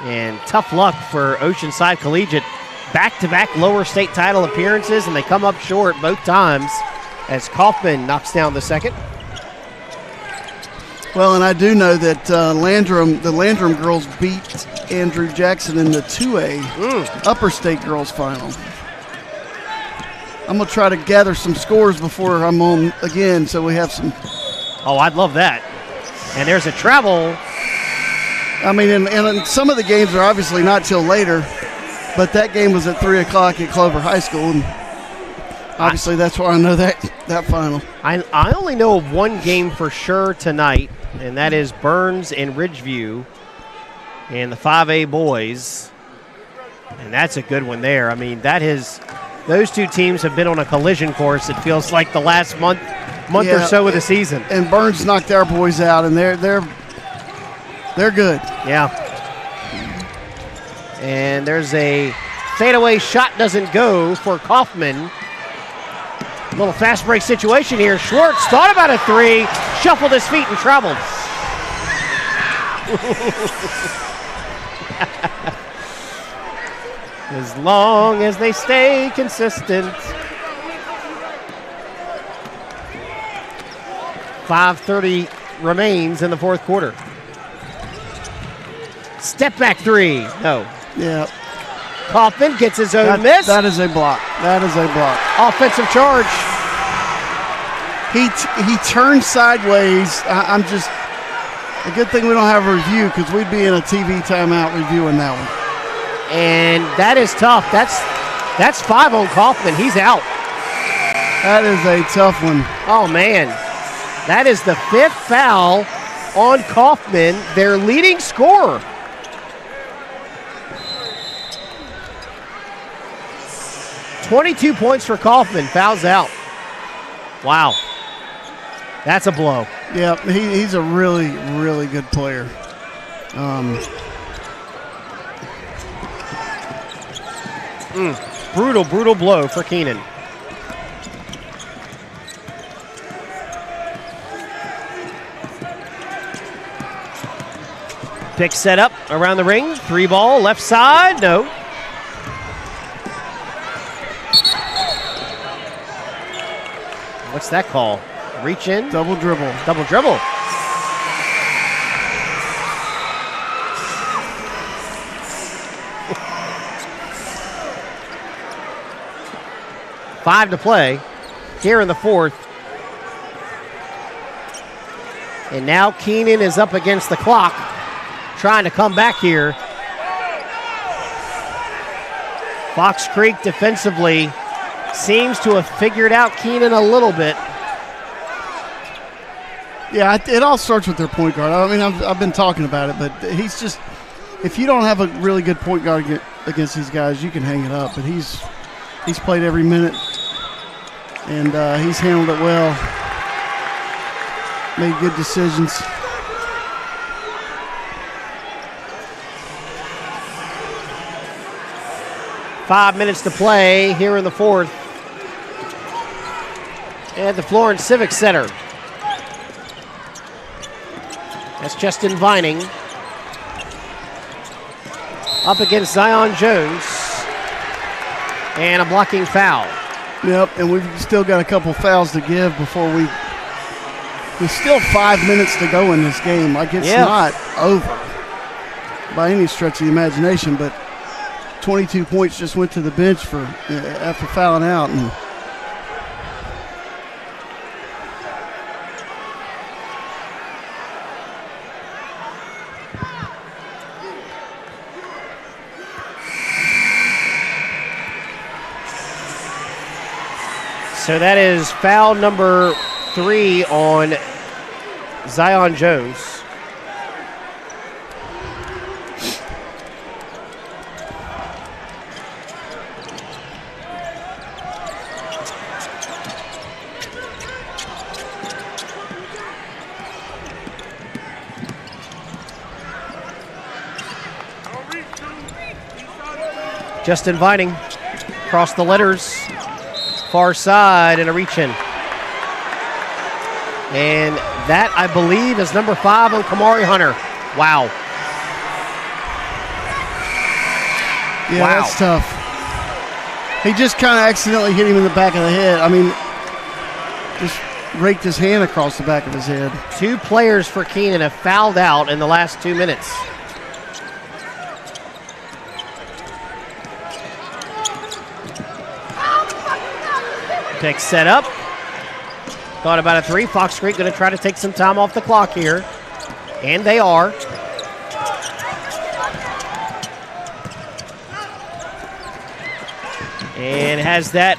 And tough luck for Oceanside Collegiate. Back-to-back lower state title appearances, and they come up short both times as Kaufman knocks down the second. Well, and I do know that the Landrum girls beat Andrew Jackson in the 2A Upper State Girls Final. I'm going to try to gather some scores before I'm on again so we have some. Oh, I'd love that. And there's a travel. I mean, and some of the games are obviously not till later, but that game was at 3 o'clock at Clover High School, and obviously that's why I know that final. I only know of one game for sure tonight, and that is Burns and Ridgeview and the 5A boys, and that's a good one there. I mean, those two teams have been on a collision course, it feels like, the last month or so of the season. And Burns knocked our boys out, and they're good. Yeah. And there's a fadeaway shot, doesn't go for Kaufman. A little fast break situation here. Schwartz thought about a 3, shuffled his feet and traveled. As long as they stay consistent. 5:30 remains in the fourth quarter. Step back 3. No. Yeah. Kaufman gets his own miss. That is a block. That is a block. Offensive charge. He turned sideways. I'm just a good thing we don't have a review because we'd be in a TV timeout reviewing that one. And that is tough. That's 5 on Kaufman. He's out. That is a tough one. Oh, man. That is the 5th foul on Kaufman, their leading scorer. .22 points for Kaufman. Fouls out. Wow. That's a blow. Yeah, he's a really, really good player. Brutal blow for Keenan. Pick set up around the ring. 3 ball, left side. No. What's that call? Reach in. Double dribble. Double dribble. Five to play here in the fourth. And now Keenan is up against the clock, trying to come back here. Fox Creek defensively seems to have figured out Keenan a little bit. Yeah, it all starts with their point guard. I mean, I've been talking about it, but he's just, if you don't have a really good point guard against these guys, you can hang it up. But he's played every minute, and he's handled it well. Made good decisions. Five minutes to play here in the fourth at the Florence Civic Center. That's Justin Vining up against Zion Jones, and a blocking foul. Yep, and we've still got a couple fouls to give before there's still 5 minutes to go in this game. Like, it's not over by any stretch of the imagination, but 22 points just went to the bench after fouling out. And so that is foul number 3 on Zion Jones. Just inviting. Across the letters. Far side and a reach in. And that, I believe, is number 5 on Kamari Hunter. Wow. Yeah, wow. That's tough. He just kind of accidentally hit him in the back of the head. I mean, just raked his hand across the back of his head. 2 players for Keenan have fouled out in the last 2 minutes. Pick set up. Thought about a 3. Fox Creek going to try to take some time off the clock here. And they are. And has that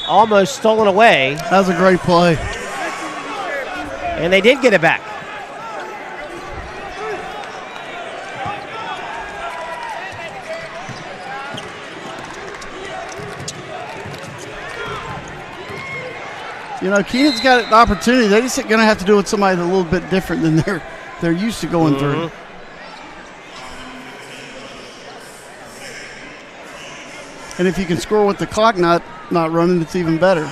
almost stolen away. That was a great play. And they did get it back. You know, Keenan's got an opportunity. They're just going to have to do it with somebody a little bit different than they're used to going through. And if you can score with the clock not running, it's even better.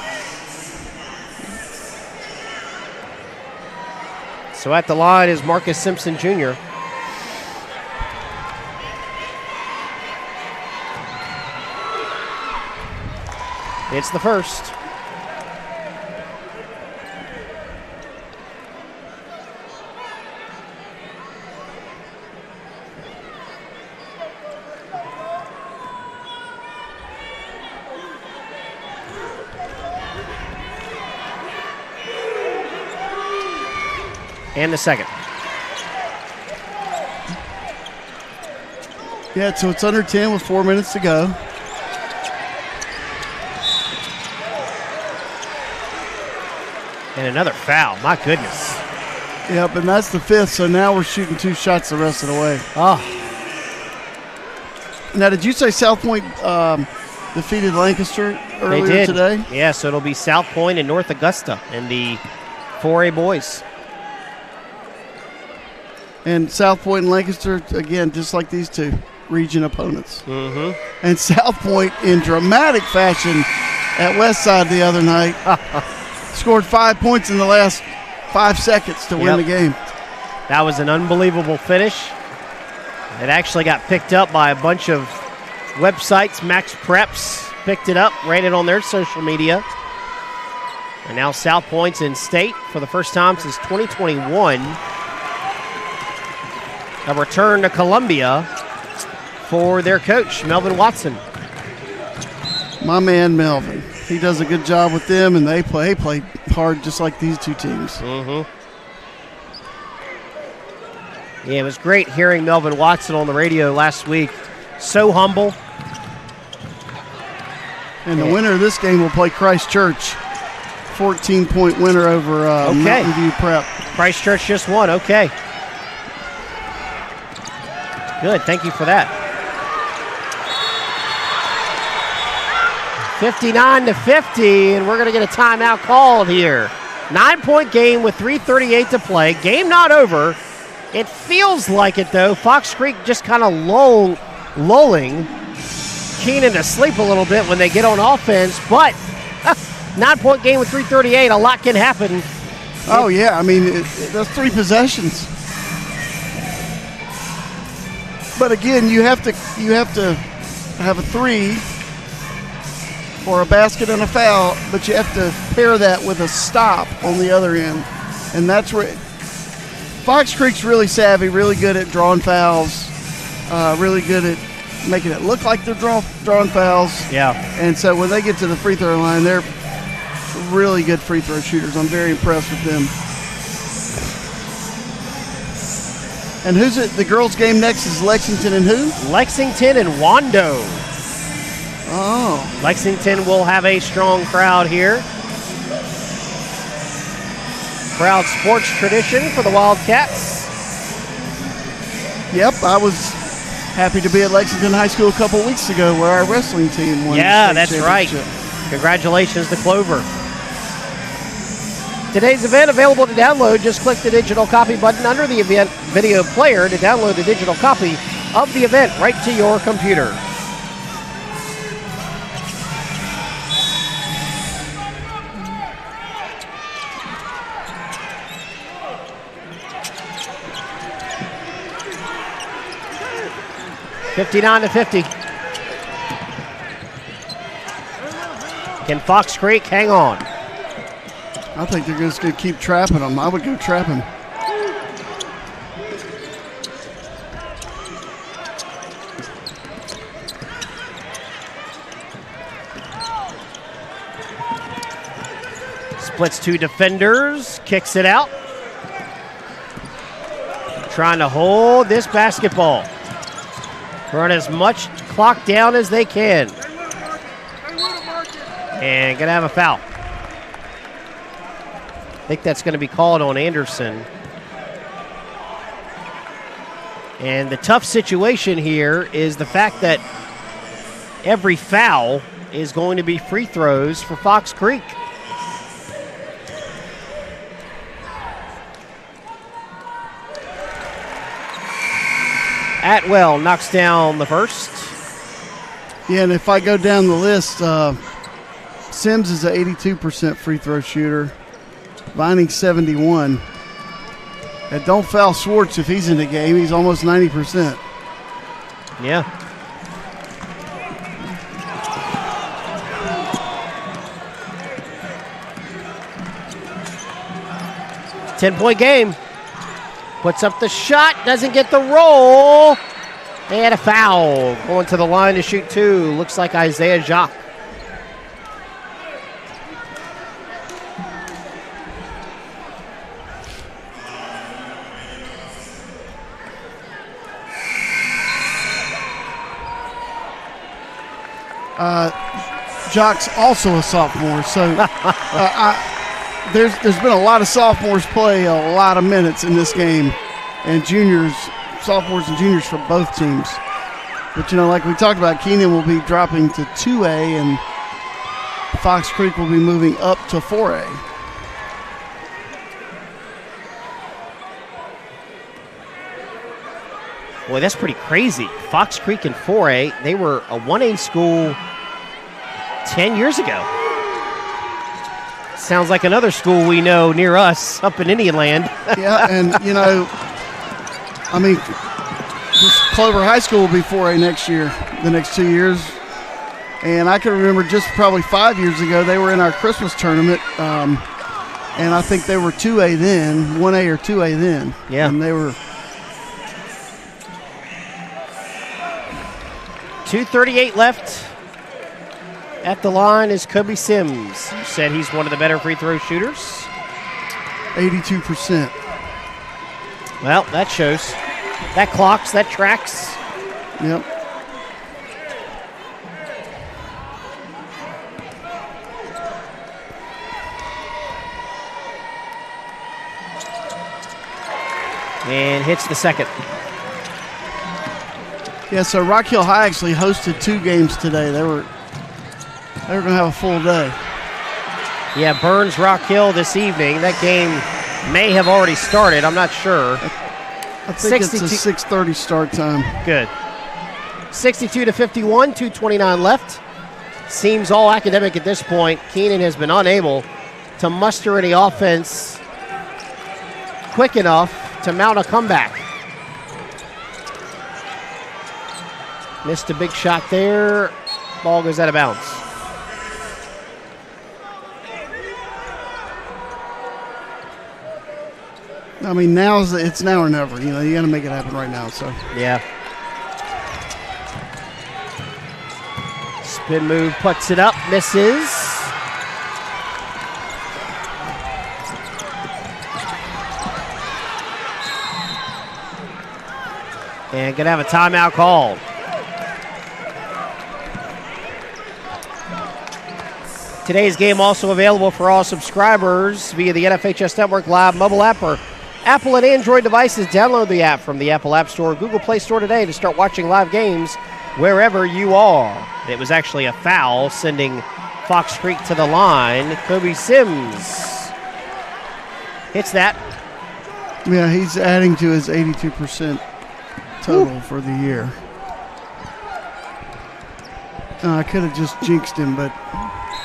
So at the line is Marcus Simpson Jr. It's the first. And the second. Yeah, so it's under 10 with 4 minutes to go. And another foul. My goodness. Yep, and that's the 5th, so now we're shooting 2 shots the rest of the way. Oh. Now, did you say South Point defeated Lancaster earlier They did. today? Yeah, so it'll be South Point and North Augusta in the 4A boys. And South Point and Lancaster, again, just like these two, region opponents. Mm-hmm. And South Point, in dramatic fashion at Westside the other night, scored 5 points in the last 5 seconds to win the game. That was an unbelievable finish. It actually got picked up by a bunch of websites. Max Preps picked it up, ran it on their social media. And now South Point's in state for the first time since 2021. A return to Columbia for their coach, Melvin Watson. My man, Melvin. He does a good job with them, and they play hard just like these two teams. Mm-hmm. Yeah, it was great hearing Melvin Watson on the radio last week. So humble. And the winner of this game will play Christ Church. 14-point winner over Mountain View Prep. Christ Church just won. Okay. Good. Thank you for that. 59-50, and we're going to get a timeout called here. 9-point game with 3:38 to play. Game not over. It feels like it, though. Fox Creek just kind of lulling Keenan to sleep a little bit when they get on offense, but 9-point game with 3:38, a lot can happen. Oh, yeah. I mean, that's 3 possessions. But again, you have to have a 3 or a basket and a foul, but you have to pair that with a stop on the other end. And that's where Fox Creek's really savvy, really good at drawing fouls, really good at making it look like they're drawing fouls. Yeah. And so when they get to the free throw line, they're really good free throw shooters. I'm very impressed with them. And who's it? The girls' game next is Lexington and who? Lexington and Wando. Oh. Lexington will have a strong crowd here. Proud sports tradition for the Wildcats. Yep, I was happy to be at Lexington High School a couple weeks ago where our wrestling team won Yeah, the state that's right. championship. Congratulations to Clover. Today's event available to download. Just click the digital copy button under the event video player to download a digital copy of the event right to your computer. 59-50. Can Fox Creek hang on? I think they're just going to keep trapping them. I would go trap him. Splits two defenders, kicks it out. Trying to hold this basketball. Run as much clock down as they can. And gonna have a foul. I think that's gonna be called on Anderson. And the tough situation here is the fact that every foul is going to be free throws for Fox Creek. Atwell knocks down the first. Yeah, and if I go down the list, Sims is an 82% free throw shooter. Vining 71. And don't foul Schwartz if he's in the game. He's almost 90%. Yeah. Ten-point game. Puts up the shot, doesn't get the roll. And a foul. Going to the line to shoot two. Looks like Isaiah Jacques. Jock's also a sophomore, so there's been a lot of sophomores play a lot of minutes in this game, and sophomores and juniors for both teams. But, like we talked about, Keenan will be dropping to 2A, and Fox Creek will be moving up to 4A. Boy, that's pretty crazy. Fox Creek in 4A, they were a 1A school 10 years ago. Sounds like another school we know near us up in Indian Land. Yeah, and, this Clover High School will be 4A next year, the next 2 years. And I can remember just probably 5 years ago, they were in our Christmas tournament, and I think they were 2A then, 1A or 2A then. Yeah. And they were... 2:38 left. At the line is Kobe Sims. You said he's one of the better free throw shooters. 82%. Well, that shows. That clocks, that tracks. Yep. And hits the second. Yeah, so Rock Hill High actually hosted 2 games today. They were going to have a full day. Yeah, Burns Rock Hill this evening. That game may have already started. I'm not sure. I think it's a 6:30 start time. Good. 62-51, 2:29 left. Seems all academic at this point. Keenan has been unable to muster any offense quick enough to mount a comeback. Missed a big shot there. Ball goes out of bounds. I mean, it's now or never. You got to make it happen right now. So yeah. Spin move, puts it up, misses. And gonna have a timeout called. Today's game also available for all subscribers via the NFHS Network Live mobile app or Apple and Android devices. Download the app from the Apple App Store or Google Play Store today to start watching live games wherever you are. It was actually a foul, sending Fox Creek to the line. Kobe Sims hits that. Yeah, he's adding to his 82% total for the year. I could have just jinxed him, but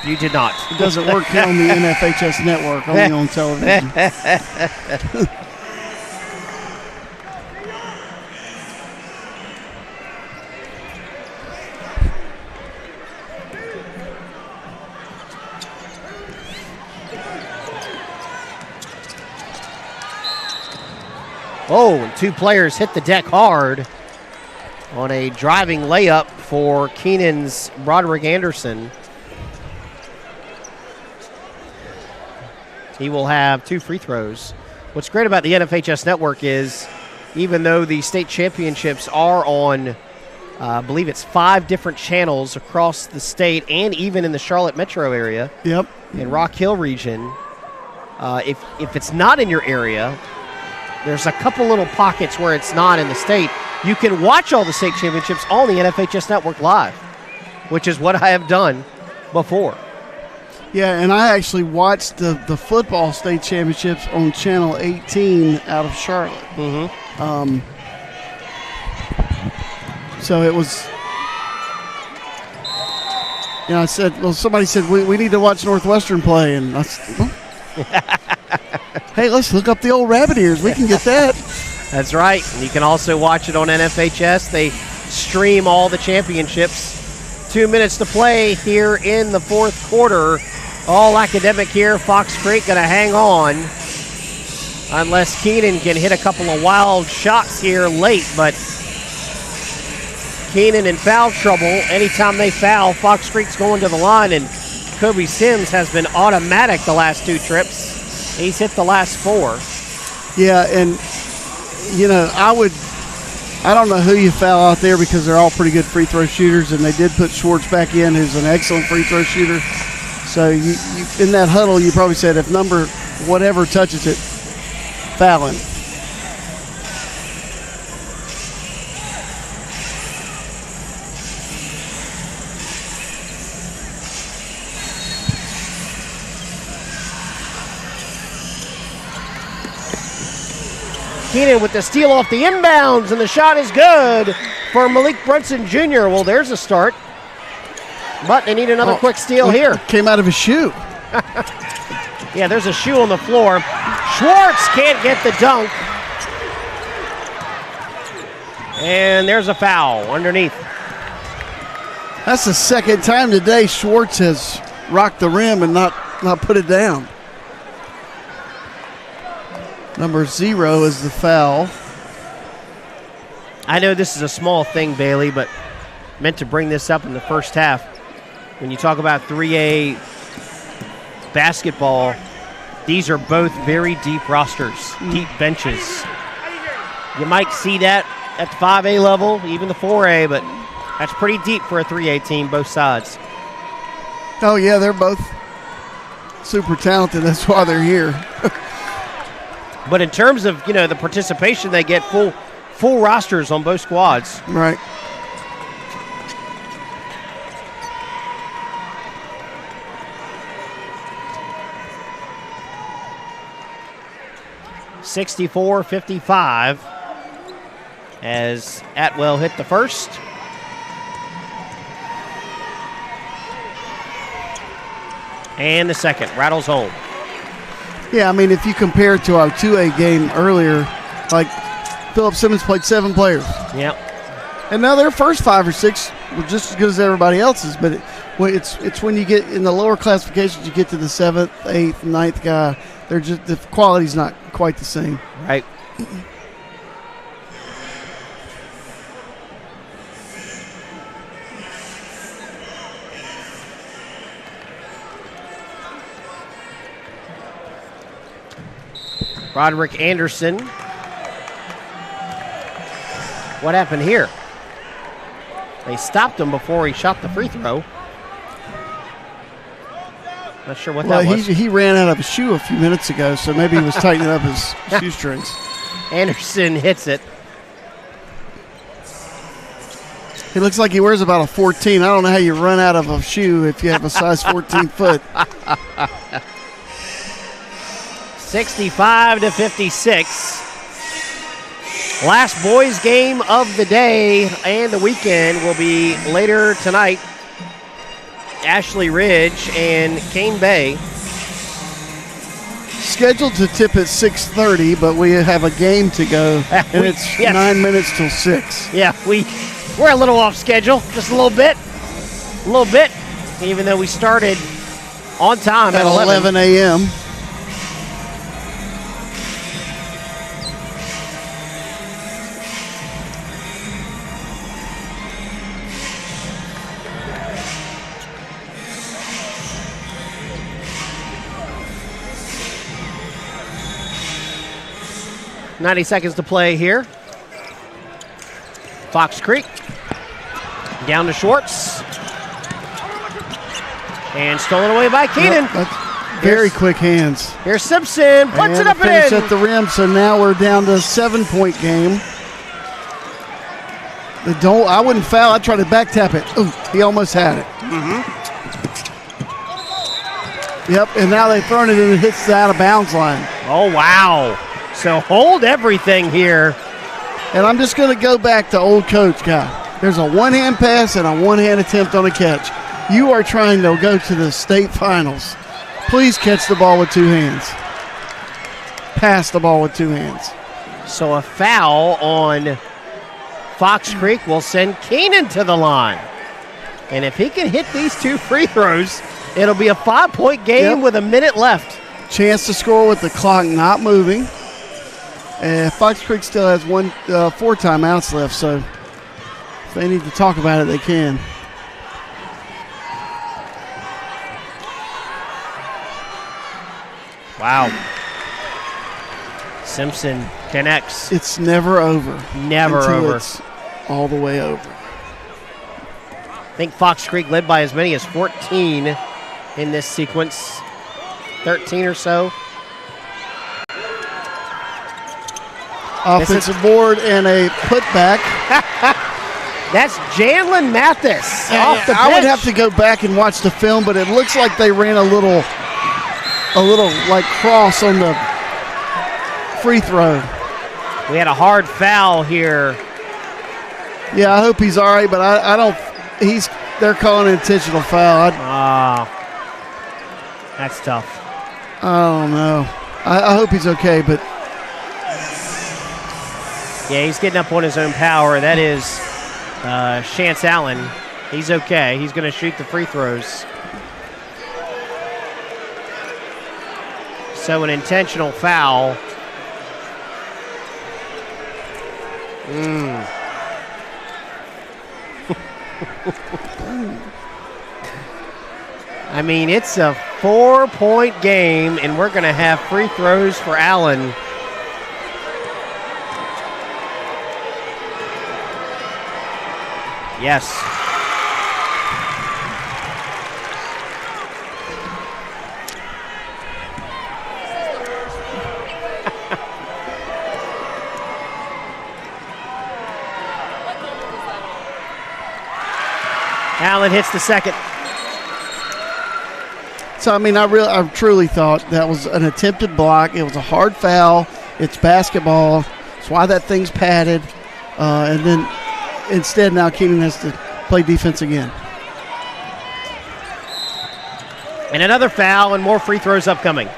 you did not. It doesn't work here on the NFHS network, only on television. Oh, and two players hit the deck hard on a driving layup for Keenan's Broderick Anderson. He will have 2 free throws. What's great about the NFHS network is even though the state championships are on, I believe it's 5 different channels across the state and even in the Charlotte metro area, Yep. in Rock Hill region, if it's not in your area, there's a couple little pockets where it's not in the state. You can watch all the state championships on the NFHS network live, which is what I have done before. Yeah, and I actually watched the football state championships on Channel 18 out of Charlotte. Mm-hmm. So it was, I said, well, somebody said, we need to watch Northwestern play. And I said, well, hey, let's look up the old rabbit ears. We can get that. That's right. And you can also watch it on NFHS. They stream all the championships. 2 minutes to play here in the fourth quarter. All academic here. Fox Creek going to hang on unless Keenan can hit a couple of wild shots here late. But Keenan in foul trouble. Anytime they foul, Fox Creek's going to the line. And Kobe Sims has been automatic the last 2 trips. He's hit the last 4. Yeah, and, I don't know who you foul out there because they're all pretty good free throw shooters, and they did put Schwartz back in, who's an excellent free throw shooter. So you in that huddle, you probably said if number whatever touches it, foul him. Keenan with the steal off the inbounds, and the shot is good for Malik Brunson Jr. Well, there's a start. But they need another quick steal here. Came out of his shoe. Yeah, there's a shoe on the floor. Schwartz can't get the dunk. And there's a foul underneath. That's the second time today Schwartz has rocked the rim and not put it down. Number 0 is the foul. I know this is a small thing, Bailey, but meant to bring this up in the first half. When you talk about 3A basketball, these are both very deep rosters, deep benches. You might see that at the 5A level, even the 4A, but that's pretty deep for a 3A team, both sides. Oh, yeah, they're both super talented. That's why they're here. But in terms of, the participation, they get full rosters on both squads. Right. (64-55) as Atwell hit the first. And the second rattles home. Yeah, I mean, if you compare it to our 2A game earlier, like Philip Simmons played 7 players. Yep. And now their first 5 or 6 were just as good as everybody else's, but it's when you get in the lower classifications, you get to the 7th, 8th, 9th guy, they're just, the quality's not quite the same. Right. Broderick Anderson. What happened here? They stopped him before he shot the free throw. Not sure what that was. He ran out of a shoe a few minutes ago, so maybe he was tightening up his shoestrings. Anderson hits it. He looks like he wears about a 14. I don't know how you run out of a shoe if you have a size 14 foot. 65-56. Last boys game of the day and the weekend will be later tonight. Ashley Ridge and Cane Bay. Scheduled to tip at 6:30, but we have a game to go, and it's 9 minutes till 6. Yeah, we're a little off schedule, just a little bit. Even though we started on time at 11 a.m. 90 seconds to play here. Fox Creek down to Schwartz. And stolen away by Keenan. Yep, that's very quick hands. Here's Simpson. Puts it up and finish in. at the rim, so now we're down to a 7-point game. I wouldn't foul. I'd try to back tap it. Ooh, he almost had it. Yep, and now they've thrown it and it hits the out of bounds line. Oh, wow. So hold everything here. And I'm just going to go back to old coach guy. There's a one-hand pass and a one-hand attempt on a catch. You are trying to go to the state finals. Please catch the ball with two hands. Pass the ball with two hands. So a foul on Fox Creek will send Keenan to the line. And if he can hit these two free throws, it'll be a 5-point game with a minute left. Chance to score with the clock not moving. And Fox Creek still has 4 timeouts left, so if they need to talk about it, they can. Wow. Simpson connects. It's never over. Never until over. It's all the way over. I think Fox Creek led by as many as 14 in this sequence. 13 or so. Offensive board and a putback. That's Jalen Mathis off the bench. I would have to go back and watch the film, but it looks like they ran a little like cross on the free throw. We had a hard foul here. Yeah, I hope he's all right, but I don't. They're calling an intentional foul. That's tough. I don't know. I hope he's okay, but yeah, he's getting up on his own power. That is Chance Allen. He's okay. He's going to shoot the free throws. So an intentional foul. I mean, it's a 4-point game, and we're going to have free throws for Allen. Yes. Allen hits the second. So, I mean, I truly thought that was an attempted block. It was a hard foul. It's basketball. That's why that thing's padded. And then instead now Keenan has to play defense again. And another foul and more free throws upcoming.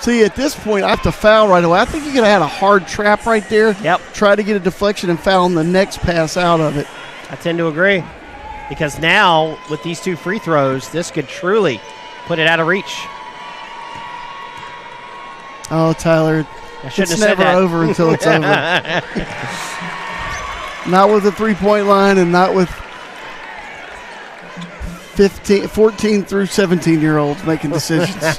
See, at this point, I have to foul right away. I think you could have had a hard trap right there. Yep. Try to get a deflection and foul on the next pass out of it. I tend to agree. Because now, with these two free throws, this could truly put it out of reach. Oh, Tyler, it's never over until it's over. Not with the three-point line and not with 14 through 17-year-olds making decisions.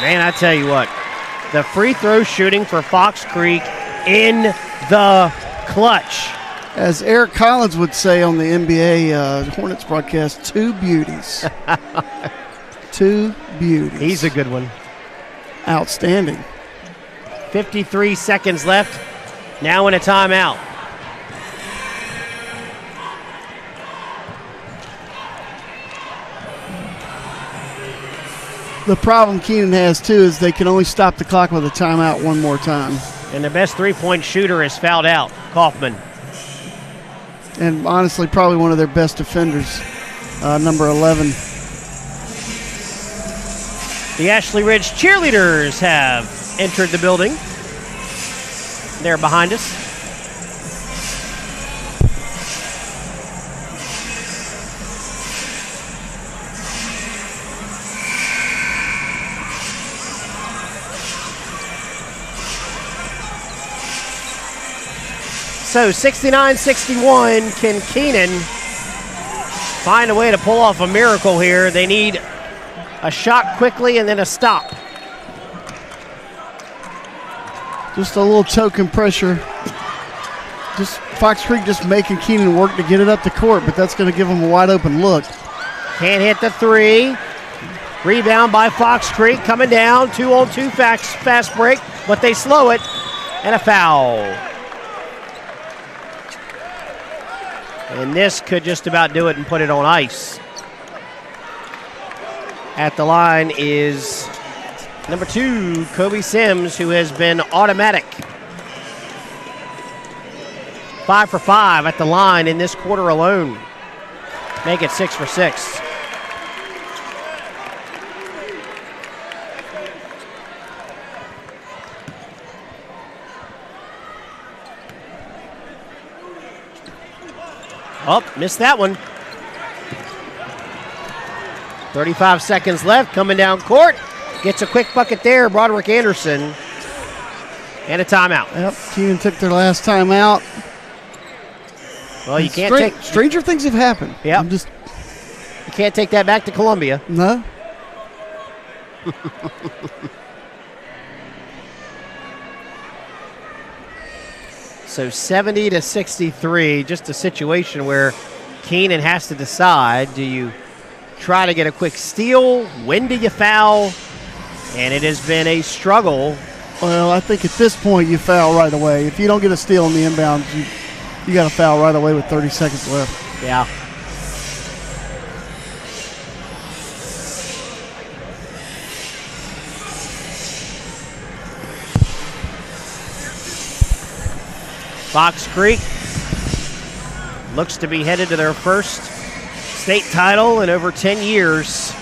Man, I tell you what. The free throw shooting for Fox Creek in the clutch. As Eric Collins would say on the NBA Hornets broadcast, two beauties. Two beauties. He's a good one. Outstanding. 53 seconds left. Now in a timeout. The problem Keenan has, too, is they can only stop the clock with a timeout one more time. And the best three-point shooter is fouled out, Kaufman. And honestly, probably one of their best defenders, number 11. The Ashley Ridge cheerleaders have entered the building. They're behind us. So 69-61, can Keenan find a way to pull off a miracle here? They need A shot quickly and then a stop. Just a little token pressure. Just Fox Creek just making Keenan work to get it up the court, but that's going to give him a wide open look. Can't hit the three. Rebound by Fox Creek coming down. 2-on-2 fast break, but they slow it. And a foul. And this could just about do it and put it on ice. At the line is number 2, Kobe Sims, who has been automatic. 5 for 5 at the line in this quarter alone. Make it 6 for 6. Oh, missed that one. 35 seconds left, coming down court. Gets a quick bucket there, Broderick Anderson. And a timeout. Yep, Keenan took their last timeout. Well, you can't take... Stranger things have happened. Yeah. You can't take that back to Columbia. No. So 70-63, just a situation where Keenan has to decide, do you try to get a quick steal? When do you foul? And it has been a struggle. Well, I think at this point you foul right away. If you don't get a steal in the inbound, you got to foul right away with 30 seconds left. Yeah. Fox Creek looks to be headed to their first state title in over 10 years.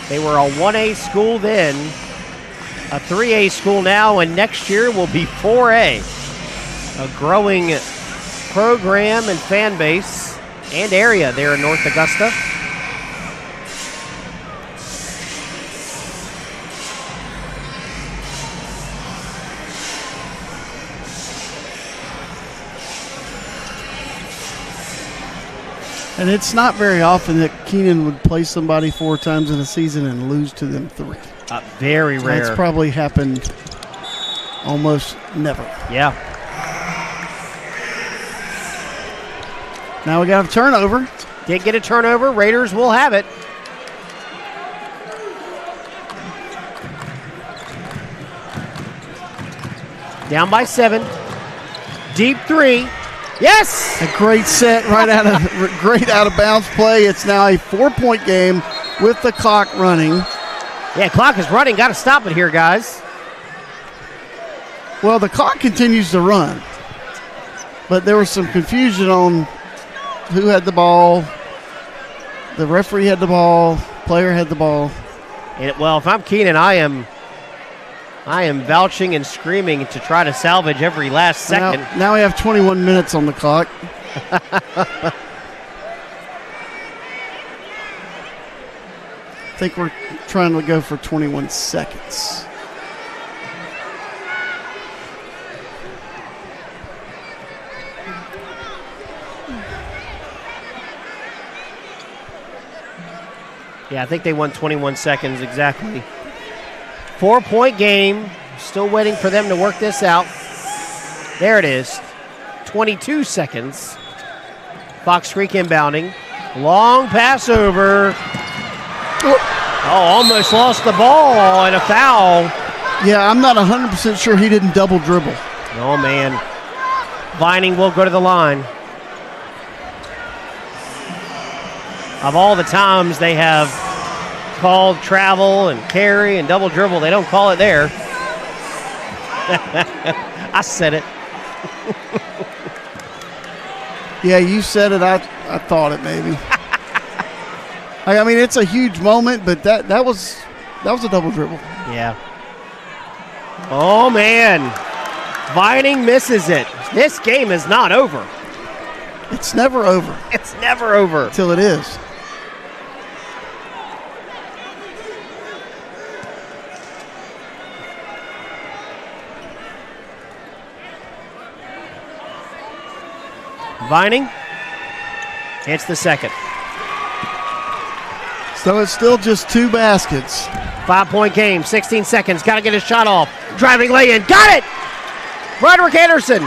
They were a 1A school then, a 3A school now, and next year will be 4A. A growing program and fan base and area there in North Augusta. And it's not very often that Keenan would play somebody 4 times in a season and lose to them 3. Very rare. That's probably happened almost never. Yeah. Now we got a turnover. Did get a turnover. Raiders will have it. Down by 7. Deep 3. Yes! A great set great out of bounds play. It's now a 4-point game with the clock running. Yeah, clock is running. Got to stop it here, guys. Well, the clock continues to run, but there was some confusion on who had the ball. The referee had the ball. Player had the ball. And, well, if I'm Keenan, I am vouching and screaming to try to salvage every last second. Now we have 21 minutes on the clock. I think we're trying to go for 21 seconds. Yeah, I think they won 21 seconds exactly. 4-point game. Still waiting for them to work this out. There it is. 22 seconds. Fox Creek inbounding. Long pass over. Oh, almost lost the ball and a foul. Yeah, I'm not 100% sure he didn't double dribble. Oh, man. Vining will go to the line. Of all the times they have called travel and carry and double dribble, they don't call it there. I said it. Yeah, you said it. I thought it maybe. I mean, it's a huge moment, but that was a double dribble. Yeah. Oh, man. Vining misses it. This game is not over. It's never over. It's never over. Until it is. Vining hits the second. So it's still just 2 baskets. 5-point game, 16 seconds. Got to get a shot off. Driving lay-in. Got it! Roderick Anderson.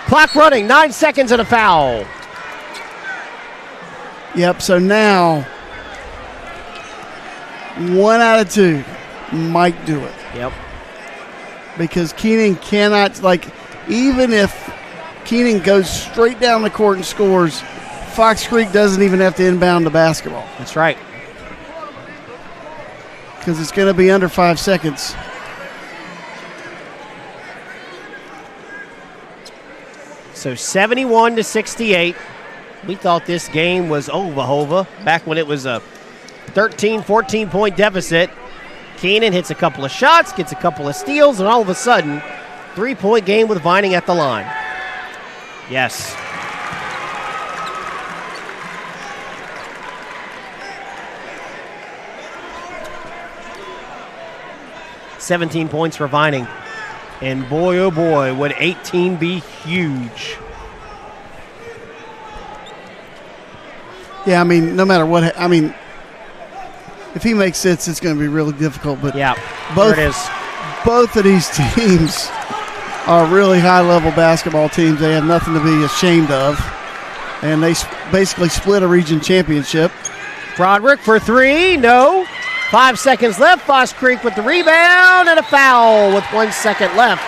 Clock running, 9 seconds and a foul. Yep, so now 1 out of 2 might do it. Yep. Because Keenan cannot, even if Keenan goes straight down the court and scores, Fox Creek doesn't even have to inbound the basketball. That's right. Because it's going to be under 5 seconds. So 71-68. We thought this game was over back when it was a 13, 14-point deficit. Keenan hits a couple of shots, gets a couple of steals, and all of a sudden, 3-point game with Vining at the line. Yes. $17 points for Vining. And boy, oh boy, would 18 be huge. Yeah, I mean, no matter what, if he makes it, it's going to be really difficult. But yeah, both, there it is. Both of these teams are really high-level basketball teams. They have nothing to be ashamed of. And they basically split a region championship. Broderick for 3, no. 5 seconds left. Fox Creek with the rebound and a foul with 1 second left.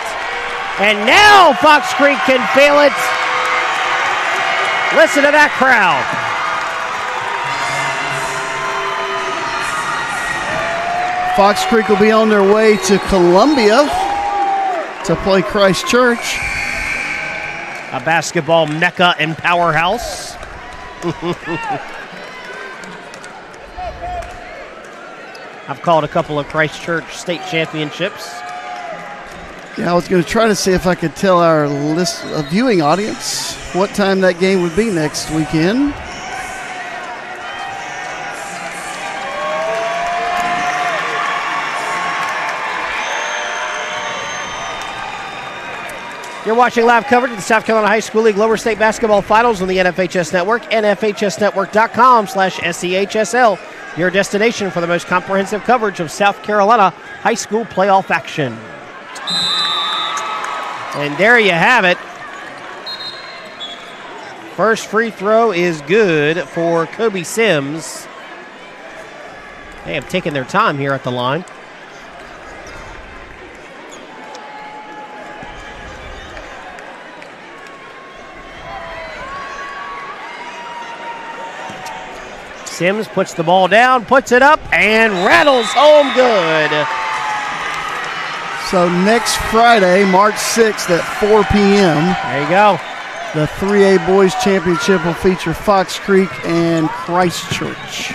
And now Fox Creek can feel it. Listen to that crowd. Fox Creek will be on their way to Columbia to play Christ Church. A basketball mecca and powerhouse. I've called a couple of Christ Church state championships. Yeah, I was going to try to see if I could tell our viewing audience what time that game would be next weekend. You're watching live coverage of the South Carolina High School League Lower State Basketball Finals on the NFHS Network, nfhsnetwork.com/SEHSL, your destination for the most comprehensive coverage of South Carolina high school playoff action. And there you have it. First free throw is good for Kobe Sims. They have taken their time here at the line. Sims puts the ball down, puts it up, and rattles home good. So next Friday, March 6th at 4 p.m. There you go. The 3A Boys Championship will feature Fox Creek and Christ Church.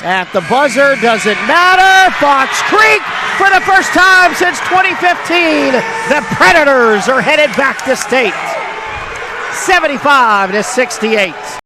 At the buzzer, doesn't matter. Fox Creek, for the first time since 2015, the Predators are headed back to state. 75-68.